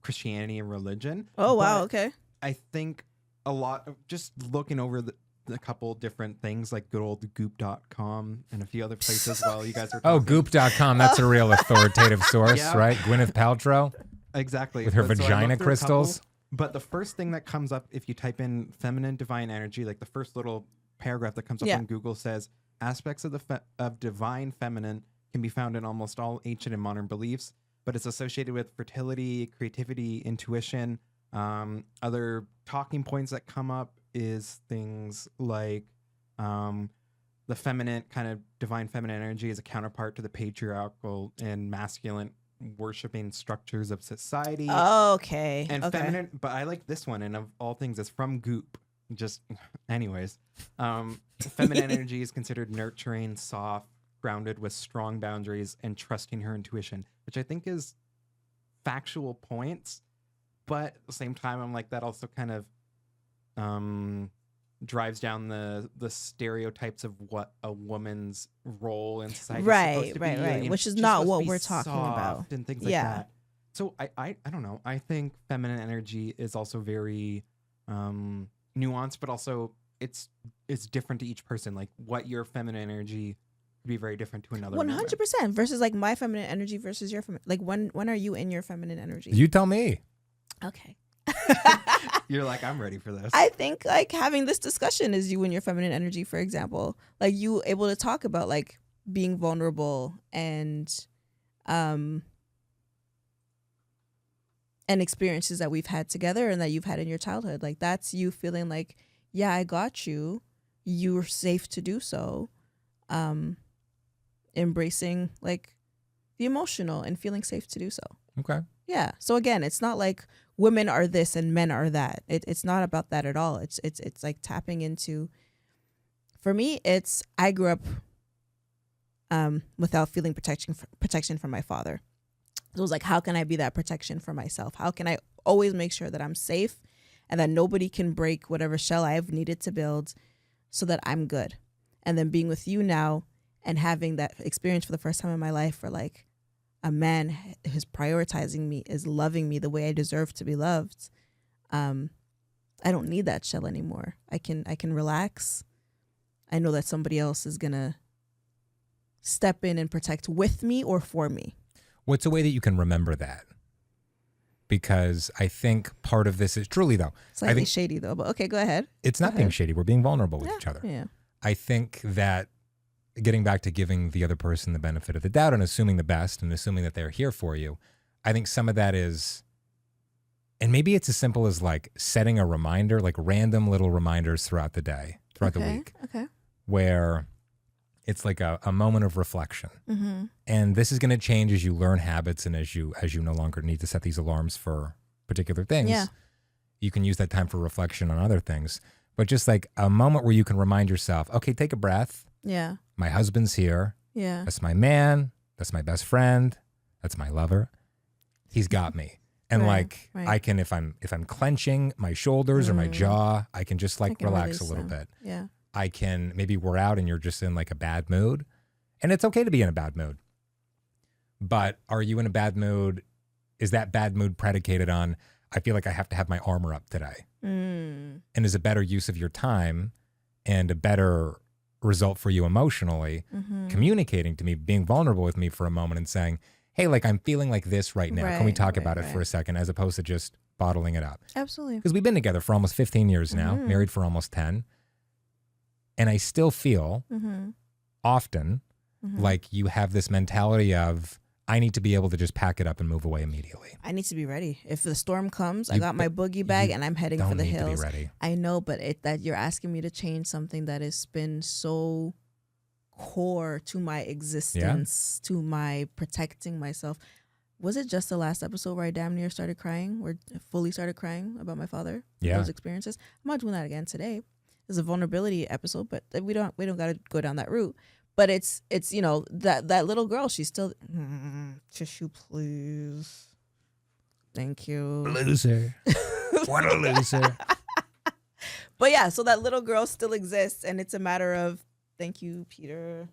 Christianity and religion. Oh, wow. But Okay. I think a lot of just looking over a couple different things like good old goop.com and a few other places while you guys are talking. Oh, goop.com. That's a real authoritative source, Yeah. right? Gwyneth Paltrow Exactly. with her So I looked vagina through a crystals. couple, but the first thing that comes up if you type in feminine divine energy, like the first little paragraph that comes up on Google says, aspects of divine feminine can be found in almost all ancient and modern beliefs, but it's associated with fertility, creativity, intuition. Other talking points that come up is things like the feminine kind of divine feminine energy is a counterpart to the patriarchal and masculine worshiping structures of society. Okay. And okay. feminine, but I like this one, and of all things, it's from Goop. Just, anyways, feminine energy is considered nurturing, soft, grounded with strong boundaries, and trusting her intuition, which I think is factual points. But at the same time, I'm like, that also kind of drives down the stereotypes of what a woman's role in society is supposed to be. Right. Which is She's not supposed to what be we're talking about. soft and things like Yeah. that. So I don't know. I think feminine energy is also very nuanced, but also it's different to each person. Like what your feminine energy be very different to another. 100% versus like my feminine energy versus your feminine. Like when are you in your feminine energy? You tell me. Okay. You're like, I'm ready for this. I think like having this discussion is you and your feminine energy, for example. Like you able to talk about like being vulnerable and experiences that we've had together and that you've had in your childhood. Like that's you feeling like, yeah, I got you. You're safe to do so. Embracing like the emotional and feeling safe to do so. Okay. Yeah. So again, it's not like women are this and men are that. It's not about that at all. It's like tapping into. For me, it's I grew up without feeling protection from my father. So it was like, how can I be that protection for myself? How can I always make sure that I'm safe and that nobody can break whatever shell I've needed to build so that I'm good? And then being with you now and having that experience for the first time in my life where like a man who's prioritizing me, is loving me the way I deserve to be loved. I don't need that shell anymore. I can relax. I know that somebody else is gonna step in and protect with me or for me. What's a way that you can remember that? Because I think part of this is truly though. Slightly shady though, but okay, go ahead. It's not being shady. We're being vulnerable with Yeah, each other. Yeah. I think that getting back to giving the other person the benefit of the doubt and assuming the best and assuming that they're here for you, I think some of that is, and maybe it's as simple as like setting a reminder, like random little reminders throughout the day, throughout the week, where it's like a moment of reflection. Mm-hmm. And this is going to change as you learn habits and as you no longer need to set these alarms for particular things. Yeah. You can use that time for reflection on other things. But just like a moment where you can remind yourself, okay, take a breath. Yeah. My husband's here. Yeah. That's my man. That's my best friend. That's my lover. He's got me. And Right. I can, if I'm clenching my shoulders or my jaw, I can just like relax a little bit. Yeah. I can, maybe we're out and you're just in like a bad mood, and it's okay to be in a bad mood. But are you in a bad mood? Is that bad mood predicated on, I feel like I have to have my armor up today? And is a better use of your time and a better result for you emotionally, communicating to me, being vulnerable with me for a moment and saying, hey, like I'm feeling like this right now. Can we talk about it for a second, as opposed to just bottling it up? Absolutely. Because we've been together for almost 15 years now, married for almost 10. And I still feel often like you have this mentality of, I need to be able to just pack it up and move away immediately. I need to be ready. If the storm comes, I got my boogie bag and I'm heading for the hills. Don't need to be ready. I know, but that you're asking me to change something that has been so core to my existence, to my protecting myself. Was it just the last episode where I damn near started crying, where I fully started crying about my father? Yeah. Those experiences. I'm not doing that again today. It's a vulnerability episode, but we don't got to go down that route. But it's you know, that little girl, she's still tissue, please. Thank you. Loser. What a loser. But yeah, so that little girl still exists, and it's a matter of, thank you, Peter.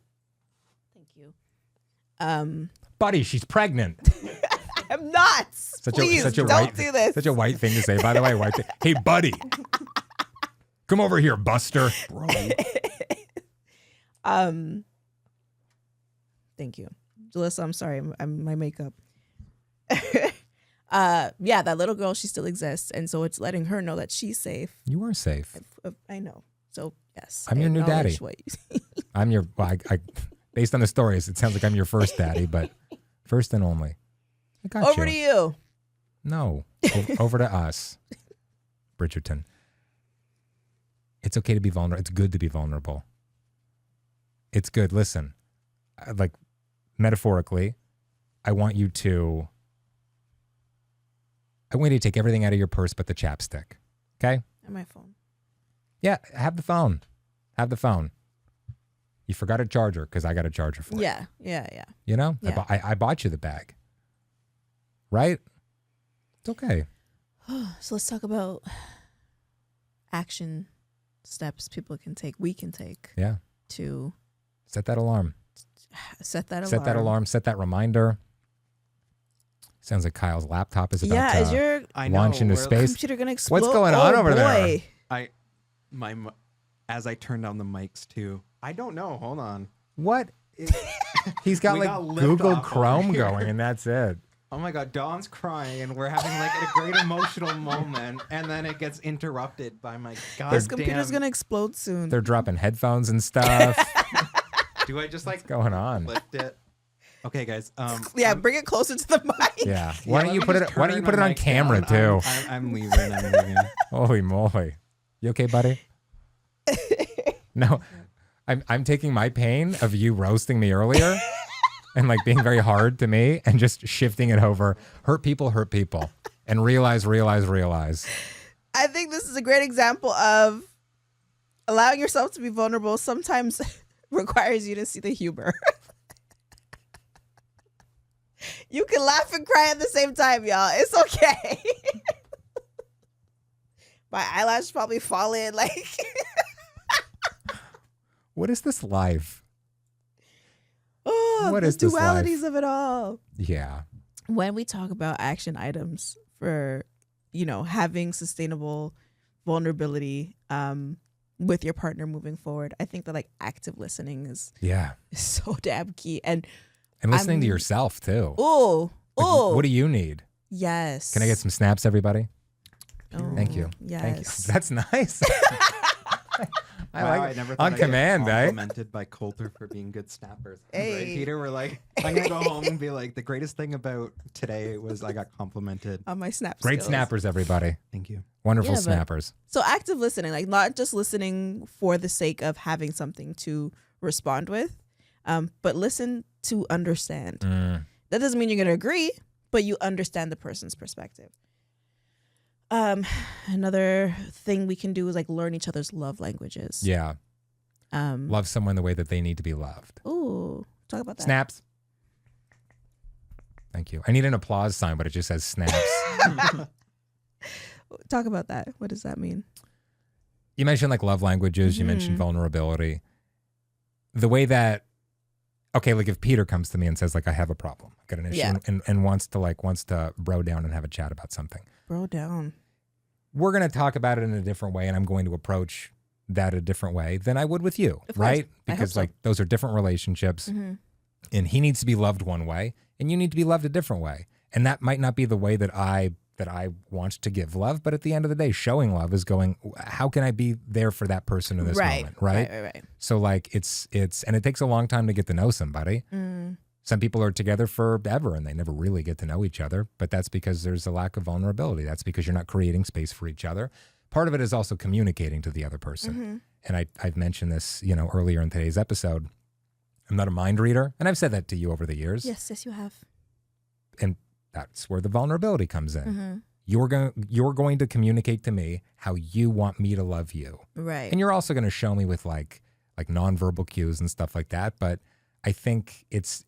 Thank you. Buddy, she's pregnant. I'm not. Please don't do this. Such a white thing to say, by the way. White thing. Hey, buddy. Come over here, Buster. Bro. Thank you, Jalissa. I'm sorry. I'm my makeup. Yeah, that little girl, she still exists, and so it's letting her know that she's safe. You are safe. I know. So yes, I'm your new daddy. I'm your. Well, I based on the stories, it sounds like I'm your first daddy, but first and only. I got over to you. No, over to us, Bridgerton. It's okay to be vulnerable. It's good to be vulnerable. It's good. Listen, like metaphorically, I want you to take everything out of your purse but the chapstick. Okay? And my phone. Yeah, have the phone. Have the phone. You forgot a charger because I got a charger for it. Yeah. You know? Yeah. I bought you the bag. Right? It's okay. So let's talk about action steps we can take. Yeah. To set that alarm. Set that alarm. Set that reminder. Sounds like Kyle's laptop is about is your launch into space. Computer gonna explode? What's going on over there? As I turned on the mics too. I don't know. Hold on. What He's got We like got lift Google off Chrome over here. going, and that's it. Oh my God, Dawn's crying, and we're having like a great emotional moment, and then it gets interrupted by my God. This computer's gonna explode soon. They're dropping headphones and stuff. Do I just like What's going on? lift it? Okay, guys. Yeah, bring it closer to the mic. Yeah. Why don't you put it? just Why don't you turn put it my on mic camera down? too? I'm leaving. I'm leaving. Holy moly! You okay, buddy? No, I'm taking my pain of you roasting me earlier, and like being very hard to me, and just shifting it over. Hurt people, and realize. I think this is a great example of allowing yourself to be vulnerable sometimes requires you to see the humor. You can laugh and cry at the same time, y'all. It's okay. My eyelash probably fall in like What is this life? oh, What the is this dualities life? of it all. Yeah. When we talk about action items for, having sustainable vulnerability with your partner moving forward, I think that like active listening is so damn key. And listening to yourself too. oh, What do you need? yes. Can I get some snaps, everybody? Oh, Thank you. Yes. Thank you. That's nice. I Wow, like I it. never On thought I'd get command, eh? complimented by Kolter for being good snappers. Hey. Right, Peter? We're like, I'm gonna go home and be like, the greatest thing about today was I got complimented. On my snap Great skills. snappers, everybody. Thank you. Wonderful Yeah, but- snappers. So active listening, like not just listening for the sake of having something to respond with, but listen to understand. That doesn't mean you're going to agree, but you understand the person's perspective. Another thing we can do is like learn each other's love languages. Yeah. Love someone the way that they need to be loved. Ooh, talk about that. Snaps. Thank you. I need an applause sign, but it just says snaps. Talk about that. What does that mean? You mentioned like love languages. You mentioned vulnerability. The way that, okay, like if Peter comes to me and says like, I have a problem, I got an issue, Yeah. and wants to bro down and have a chat about something. Bro down. We're going to talk about it in a different way, and I'm going to approach that a different way than I would with you, Of course. right? I hope Because so. like those are different relationships, and he needs to be loved one way, and you need to be loved a different way. And that might not be the way that I want to give love, but at the end of the day, showing love is going, how can I be there for that person in this moment, right? Right. So like it's and it takes a long time to get to know somebody. Some people are together forever and they never really get to know each other, but that's because there's a lack of vulnerability. That's because you're not creating space for each other. Part of it is also communicating to the other person. And I've mentioned this, earlier in today's episode. I'm not a mind reader, and I've said that to you over the years. Yes, you have. And that's where the vulnerability comes in. You're going to communicate to me how you want me to love you. Right. And you're also going to show me with like nonverbal cues and stuff like that. But I think it's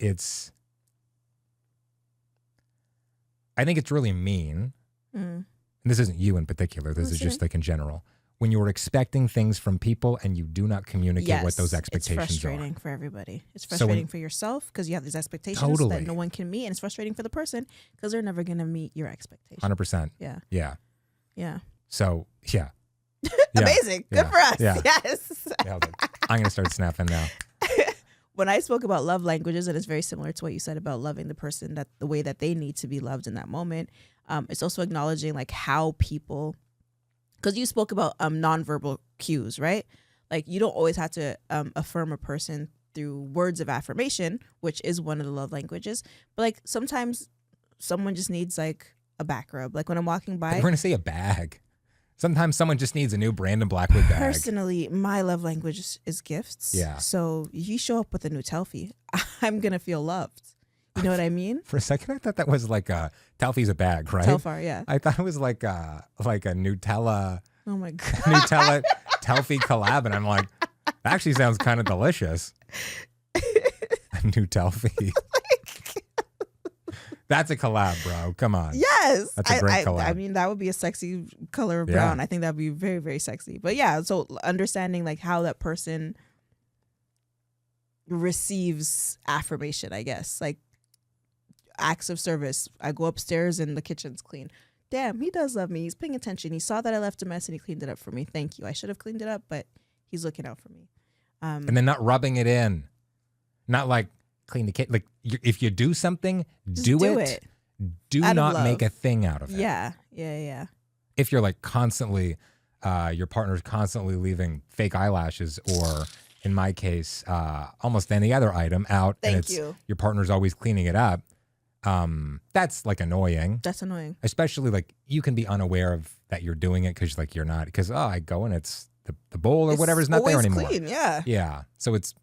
really mean. And this isn't you in particular. This is just like in general. When you're expecting things from people and you do not communicate what those expectations it's frustrating are. for everybody. It's So frustrating when- for yourself because you have these expectations Totally. that no one can meet, and it's frustrating for the person because they're never going to meet your expectations. 100%. Yeah. Yeah. So, yeah. Amazing. Yeah. Good for us. Yeah. Yes. Nailed it. I'm going to start snapping now. When I spoke about love languages, and it's very similar to what you said about loving the person that the way that they need to be loved in that moment. It's also acknowledging like how people, because you spoke about nonverbal cues, right? Like you don't always have to affirm a person through words of affirmation, which is one of the love languages. But like sometimes someone just needs like a back rub. Like when I'm walking by. We're going to say a bag. Sometimes someone just needs a new Brandon Blackwood bag. Personally, my love language is gifts. Yeah. So if you show up with a new Telfie, I'm going to feel loved. You know what I mean? For a second, I thought that was like a Telfie's a bag, right? Telfar, yeah. I thought it was like a Nutella Oh my God. Nutella Telfie collab, and I'm like, that actually sounds kind of delicious. A new Telfie. That's a collab, bro. Come on. Yes. That's a great collab. I mean, that would be a sexy color of Yeah. brown. I think that would be very, very sexy. But yeah, so understanding like how that person receives affirmation, I guess. Like acts of service. I go upstairs and the kitchen's clean. Damn, he does love me. He's paying attention. He saw that I left a mess and he cleaned it up for me. Thank you. I should have cleaned it up, but he's looking out for me. And then not rubbing it in. Not like clean the kitchen. Like if you do something, Just do it. Do Out of not love. make a thing out of it. Yeah. If you're like constantly, your partner's constantly leaving fake eyelashes, or in my case, almost any other item out, Thank you. Your partner's always cleaning it up. That's like annoying. That's annoying. Especially like you can be unaware of that you're doing it because like you're not, because I go and it's the bowl or whatever's not there anymore. Clean, yeah. Yeah. So it's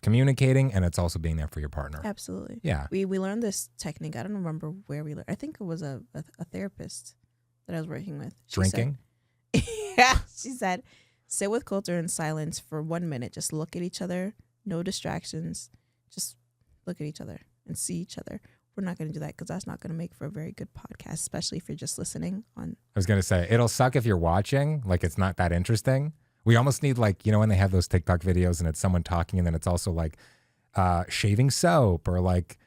communicating, and it's also being there for your partner. Absolutely. Yeah. We learned this technique. I don't remember where we learned. I think it was a therapist that I was working with. Drinking. Yeah. She said, sit with Kolter in silence for 1 minute. Just look at each other. No distractions. Just look at each other and see each other. We're not going to do that because that's not going to make for a very good podcast, especially if you're just listening on. I was going to say, it'll suck if you're watching. Like, it's not that interesting. We almost need, like, when they have those TikTok videos and it's someone talking, and then it's also like shaving soap, or like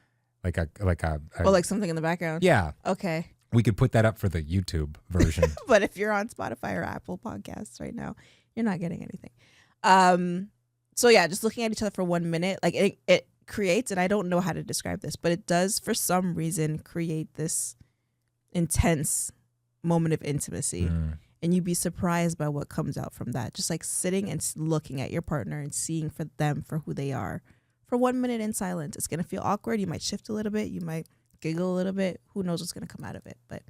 something in the background. Yeah. Okay. We could put that up for the YouTube version. But if you're on Spotify or Apple Podcasts right now, you're not getting anything. So yeah, just looking at each other for 1 minute, like it creates, and I don't know how to describe this, but it does for some reason create this intense moment of intimacy. And you'd be surprised by what comes out from that. Just like sitting and looking at your partner and seeing for them for who they are for 1 minute in silence. It's going to feel awkward. You might shift a little bit. You might giggle a little bit. Who knows what's going to come out of it? But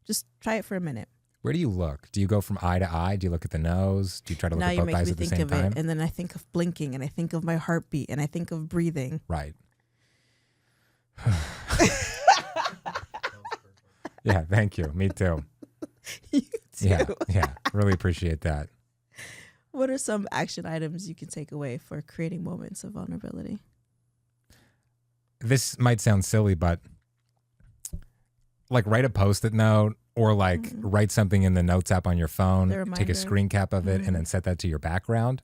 just try it for a minute. Where do you look? Do you go from eye to eye? Do you look at the nose? Do you try to look Now at you both make eyes me at the think same of time? it, and then I think of blinking, and I think of my heartbeat, and I think of breathing. Right. Yeah, thank you. Me too. You too. Yeah. Really appreciate that. What are some action items you can take away for creating moments of vulnerability? This might sound silly, but like write a Post-it note, or like write something in the Notes app on your phone, take a screen cap of it, and then set that to your background.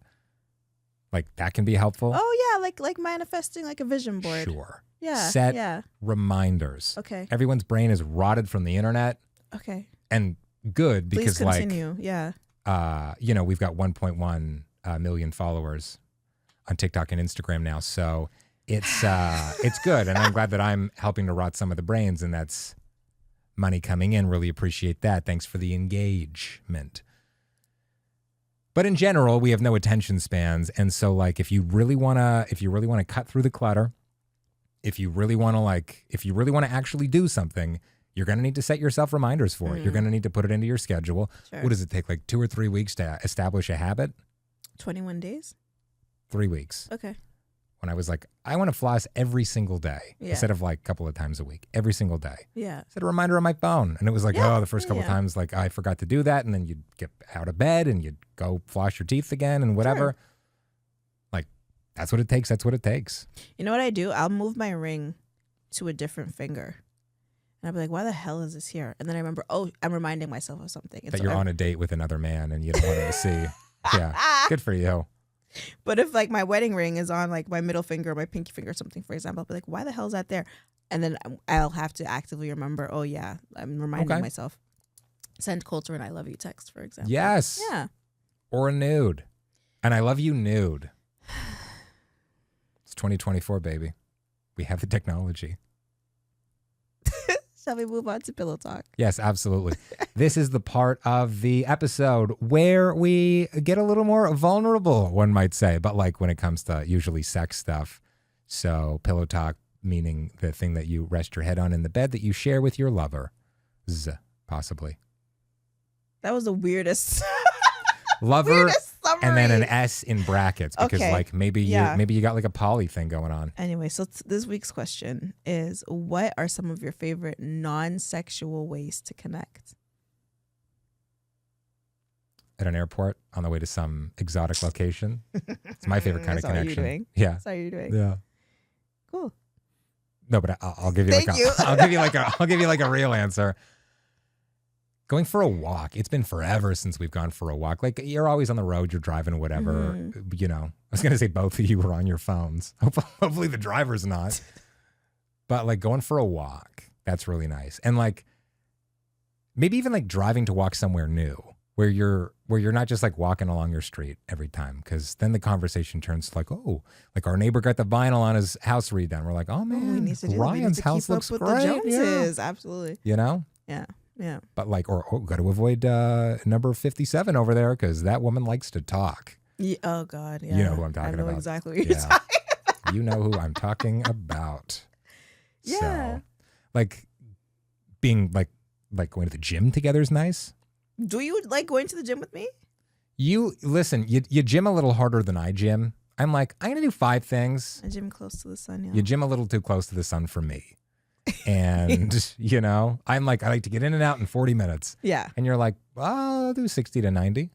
Like that can be helpful. Oh yeah, like manifesting like a vision board. Sure. Yeah. Set reminders. Okay. Everyone's brain is rotted from the internet, Okay. and good because Please continue. Yeah. we've got 1.1 million followers on TikTok and Instagram now, so it's good, and I'm glad that I'm helping to rot some of the brains, and that's money coming in. Really appreciate that. Thanks for the engagement. But in general, we have no attention spans, and so like if you really wanna cut through the clutter, if you really wanna actually do something, you're gonna need to set yourself reminders for it. You're gonna need to put it into your schedule. Sure. What does it take? Like 2 or 3 weeks to establish a habit? 21 days. 3 weeks. Okay. When I was like, I want to floss every single day instead of like a couple of times a week, every single day. Yeah. Set a reminder on my phone. And it was like, the first couple of Yeah. times, like I forgot to do that. And then you'd get out of bed and you'd go floss your teeth again and whatever. Sure. Like, that's what it takes. That's what it takes. You know what I do? I'll move my ring to a different finger. And I'll be like, why the hell is this here? And then I remember, I'm reminding myself of something. And That so you're on a date with another man and you don't want him to see. Yeah. Good for you. But if like my wedding ring is on like my middle finger or my pinky finger or something, for example, I'll be like, why the hell is that there? And then I'll have to actively remember, I'm reminding myself. Send Kolter an I love you text, for example. Yes. Yeah. Or a nude. And I love you nude. It's 2024, baby. We have the technology. Shall we move on to pillow talk? Yes, absolutely. This is the part of the episode where we get a little more vulnerable, one might say, but like when it comes to usually sex stuff. So pillow talk, meaning the thing that you rest your head on in the bed that you share with your lover. Possibly. That was the weirdest. Lover weirdest summary. and then an S in brackets because Okay. like maybe you got like a poly thing going on. Anyway, so this week's question is, what are some of your favorite non-sexual ways to connect? At an airport on the way to some exotic location. It's my favorite kind of That's what connection. you're doing. Yeah. That's how you're doing. Yeah. Cool. No, but I'll give you Thank you. I'll give you like a real answer. Going for a walk. It's been forever since we've gone for a walk. Like you're always on the road, you're driving whatever, I was going to say both of you were on your phones. Hopefully the driver's not. But like going for a walk, that's really nice. And like maybe even like driving to walk somewhere new. where you're not just like walking along your street every time, because then the conversation turns to like, oh, like our neighbor got the vinyl on his house redone. We're like, oh man, Ryan's house looks great. The Joneses. Absolutely. You know? Yeah. Yeah. But like, or got to avoid number 57 over there because that woman likes to talk. Yeah, oh God. Yeah. You know who I'm talking about. I know exactly what you're talking about. You know who I'm talking about. Yeah. So, like being like going to the gym together is nice. Do you like going to the gym with me? You listen, you gym a little harder than I gym. I'm like, I'm going to do 5 things. I gym close to the sun, yeah. You gym a little too close to the sun for me. And, you know, I'm like, I like to get in and out in 40 minutes. Yeah. And you're like, well, I'll do 60 to 90.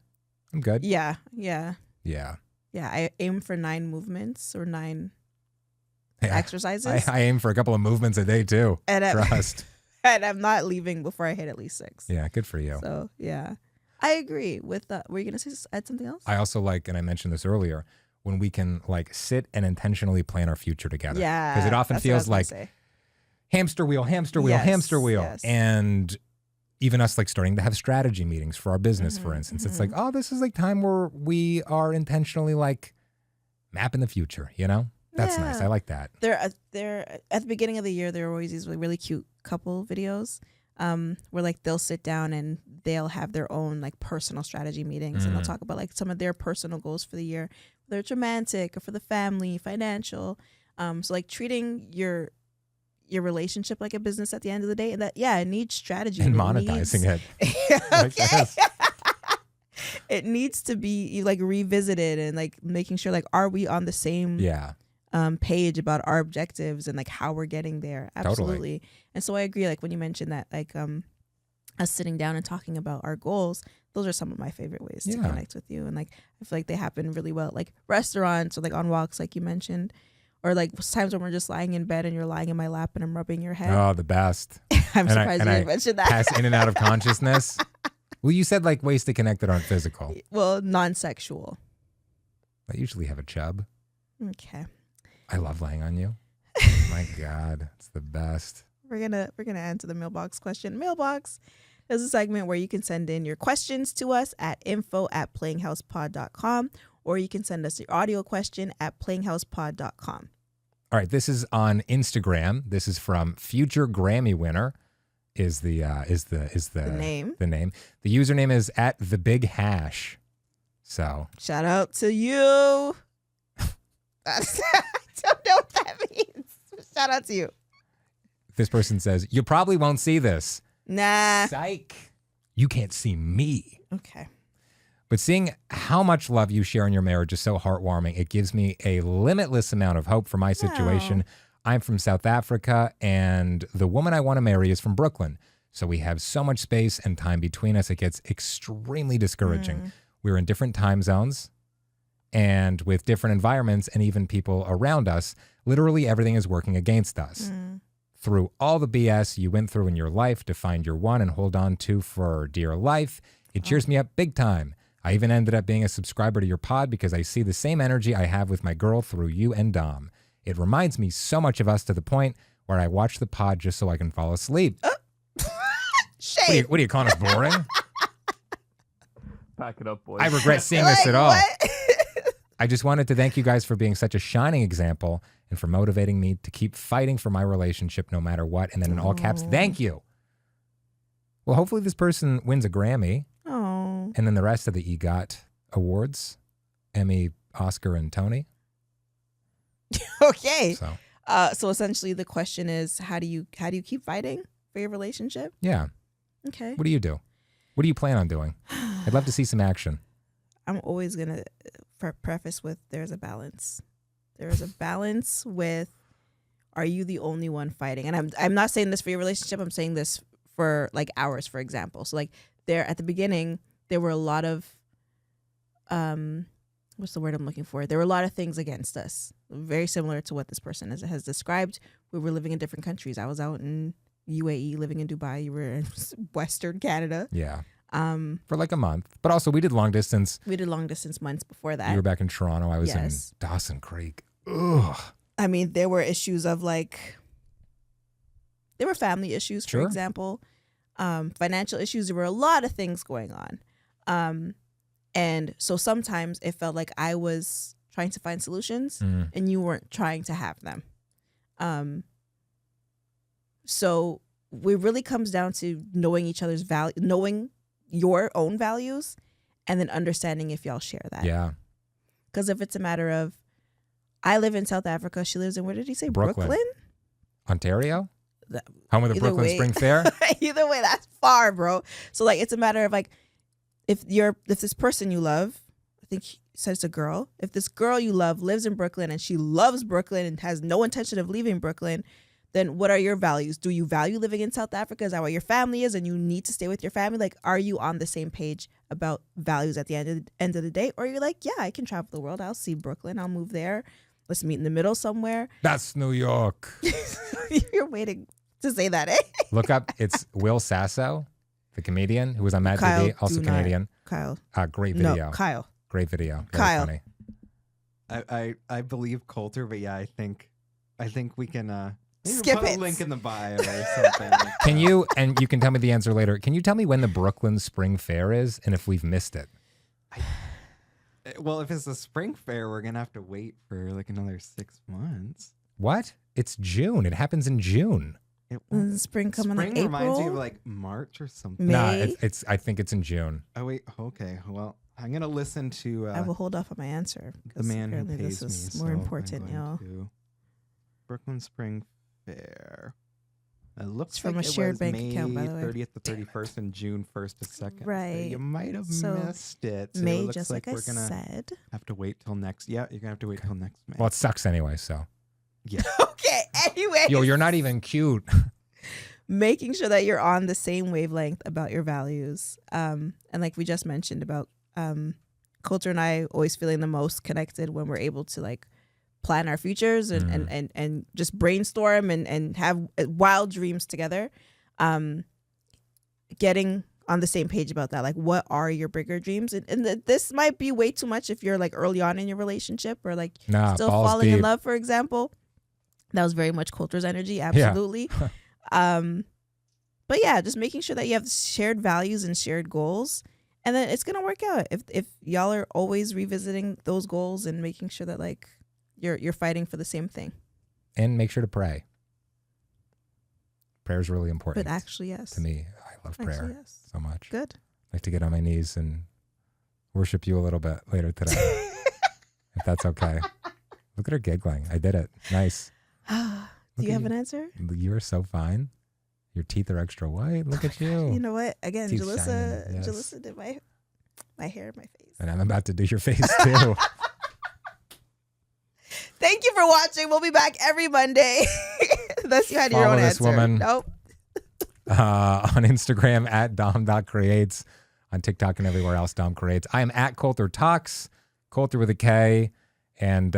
I'm good. Yeah. Yeah. Yeah. Yeah. I aim for 9 movements or 9 exercises. I aim for a couple of movements a day too. And Trust. And I'm not leaving before I hit at least 6. Yeah, good for you. So, yeah. I agree with that. Were you going to add something else? I also like, and I mentioned this earlier, when we can like sit and intentionally plan our future together. Yeah. Because it often feels like hamster wheel, yes, hamster wheel. Yes. And even us like starting to have strategy meetings for our business, for instance. It's like, oh, this is like time where we are intentionally like mapping the future, you know? That's nice. I like that. They're at the beginning of the year, there are always these really cute couple videos where like they'll sit down and they'll have their own like personal strategy meetings and they'll talk about like some of their personal goals for the year, whether it's romantic or for the family, financial. So like treating your relationship like a business at the end of the day, and that it needs strategy and monetizing it. Okay. It needs to be like revisited and like making sure like, are we on the same page about our objectives and like how we're getting there? Absolutely. Totally. And so I agree, like when you mentioned that, like us sitting down and talking about our goals, those are some of my favorite ways to connect with you. And like I feel like they happen really well, like restaurants or like on walks, like you mentioned, or like times when we're just lying in bed and you're lying in my lap and I'm rubbing your head. Oh, the best. I'm surprised you didn't mention that. Pass in and out of consciousness. Well, you said like ways to connect that aren't physical. Well, non-sexual. I usually have a chub. Okay. I love laying on you. My God, it's the best. We're gonna answer the mailbox question. Mailbox is a segment where you can send in your questions to us at info@playinghousepod.com, or you can send us your audio question at playinghousepod.com. All right, this is on Instagram. This is from future Grammy winner. Is the name. The name. The username is @thebighash. So shout out to you. I don't know what that means. Shout out to you. This person says, you probably won't see this. Nah. Psych. You can't see me. Okay. But seeing how much love you share in your marriage is so heartwarming. It gives me a limitless amount of hope for my situation. I'm from South Africa, and the woman I want to marry is from Brooklyn. So we have so much space and time between us, it gets extremely discouraging. We're in different time zones and with different environments and even people around us. Literally everything is working against us. Through all the BS you went through in your life to find your one and hold on to for dear life, it cheers me up big time. I even ended up being a subscriber to your pod because I see the same energy I have with my girl through you and Dom. It reminds me so much of us to the point where I watch the pod just so I can fall asleep. Shame. What are you calling us boring? Pack it up, boys. I regret seeing this at all. What? I just wanted to thank you guys for being such a shining example and for motivating me to keep fighting for my relationship no matter what. And then in all caps, thank you. Well, hopefully this person wins a Grammy. Oh. And then the rest of the EGOT awards, Emmy, Oscar, and Tony. Okay. So essentially the question is, how do you keep fighting for your relationship? Yeah. Okay. What do you do? What do you plan on doing? I'd love to see some action. I'm always going to preface with there's a balance. There is a balance with, are you the only one fighting? And I'm not saying this for your relationship. I'm saying this for like ours, for example. So like there at the beginning, there were a lot of, what's the word I'm looking for? There were a lot of things against us, very similar to what this person has described. We were living in different countries. I was out in UAE, living in Dubai. You were in Western Canada. Yeah. For like a month. But also we did long distance. We did long distance months before that. You were back in Toronto. I was in Dawson Creek. Ugh. I mean, there were issues of like, there were family issues, for example, financial issues. There were a lot of things going on. And so sometimes it felt like I was trying to find solutions and you weren't trying to have them. So it really comes down to knowing each other's value, knowing your own values, and then understanding if y'all share that. Yeah. Because if it's a matter of, I live in South Africa, she lives in, where did he say? Brooklyn? Ontario? Home of the Brooklyn way. Spring Fair? Either way, that's far, bro. So like, it's a matter of like, if this person you love, I think he said it's a girl, if this girl you love lives in Brooklyn and she loves Brooklyn and has no intention of leaving Brooklyn, then what are your values? Do you value living in South Africa? Is that what your family is and you need to stay with your family? Like, are you on the same page about values at the end of the day? Or you're like, yeah, I can travel the world. I'll see Brooklyn. I'll move there. Let's meet in the middle somewhere. That's New York. You're waiting to say that, eh? Look up, it's Will Sasso, the comedian who was on Mad TV, also Canadian. Kyle. Great video. No, Kyle. Great video. Very Kyle. funny. I believe Kolter, but yeah, I think we can skip put it. a link in the bio or something. Can you, and you can tell me the answer later, can you tell me when the Brooklyn Spring Fair is and if we've missed it? Well, if it's the spring fair, we're gonna have to wait for like another 6 months. What? It's June. It happens in June. Spring coming Spring like April? reminds me of like March or something. May? Nah, it's. I think it's in June. Oh wait, okay. Well, I'm gonna listen to I will hold off on my answer. the man who apparently pays this is me. more so I'm important, going y'all. to Brooklyn Spring Fair. It looks It's from like a it shared was bank May account, by the way. 30th to 31st and June 1st to 2nd. Right. So you might have So, missed it. So it May, looks just like like I we're gonna said. have to wait till next. Yeah, you're gonna have to wait till next May. Well, it sucks anyway. So. Yeah. Okay, anyway. Yo, you're not even cute. Making sure that you're on the same wavelength about your values. And like we just mentioned about Kolter and I always feeling the most connected when we're able to like plan our futures and just brainstorm and have wild dreams together. Getting on the same page about that. Like, what are your bigger dreams? And this might be way too much if you're like early on in your relationship or like still balls falling in deep. love, for example. That was very much Kolter's energy. Absolutely. But yeah, just making sure that you have shared values and shared goals, and then it's gonna work out. If y'all are always revisiting those goals and making sure that like you're fighting for the same thing. And make sure to pray. Prayer is really important. But actually, yes. To me, I love prayer Actually, yes. so much. Good. I like to get on my knees and worship you a little bit later today, if that's okay. Look at her giggling. I did it. Nice. Do you have an answer? You are so fine. Your teeth are extra white. Look at you. You know what? Again, Teeth Jalissa, shining, yes. Jalissa did my hair and my face. And I'm about to do your face too. Thank you for watching. We'll be back every Monday. Unless you had your Follow own this answer. woman. Nope. On Instagram at dom.creates, on TikTok and everywhere else, Dom Creates. I am at Kolter Talks, Kolter with a K. And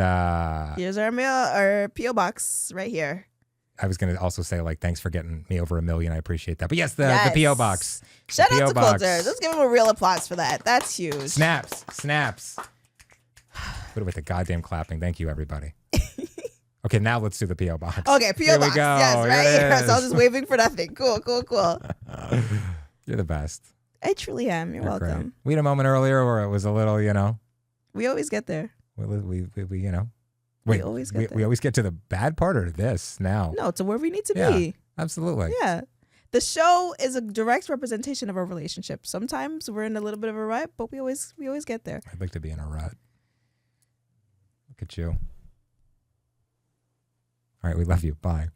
Here's our mail, our P.O. box right here. I was going to also say, like, thanks for getting me over 1 million. I appreciate that. But yes, the P.O. box. Shout The out P.O. to box. Kolter. Let's give him a real applause for that. That's huge. Snaps. Put it with the goddamn clapping. Thank you, everybody. Okay, now let's do the P.O. box. Okay, P.O. Here we box. go. Yes, Here right it here. So I was is. just waving for nothing. Cool. You're the best. I truly am. You're welcome. Great. We had a moment earlier where it was a little, We always get there. we We always get there. we always get to the bad part or this now. No, to where we need to Yeah. be. Absolutely. Yeah. The show is a direct representation of our relationship. Sometimes we're in a little bit of a rut, but we always get there. I'd like to be in a rut. Look at you. All right, we love you. Bye.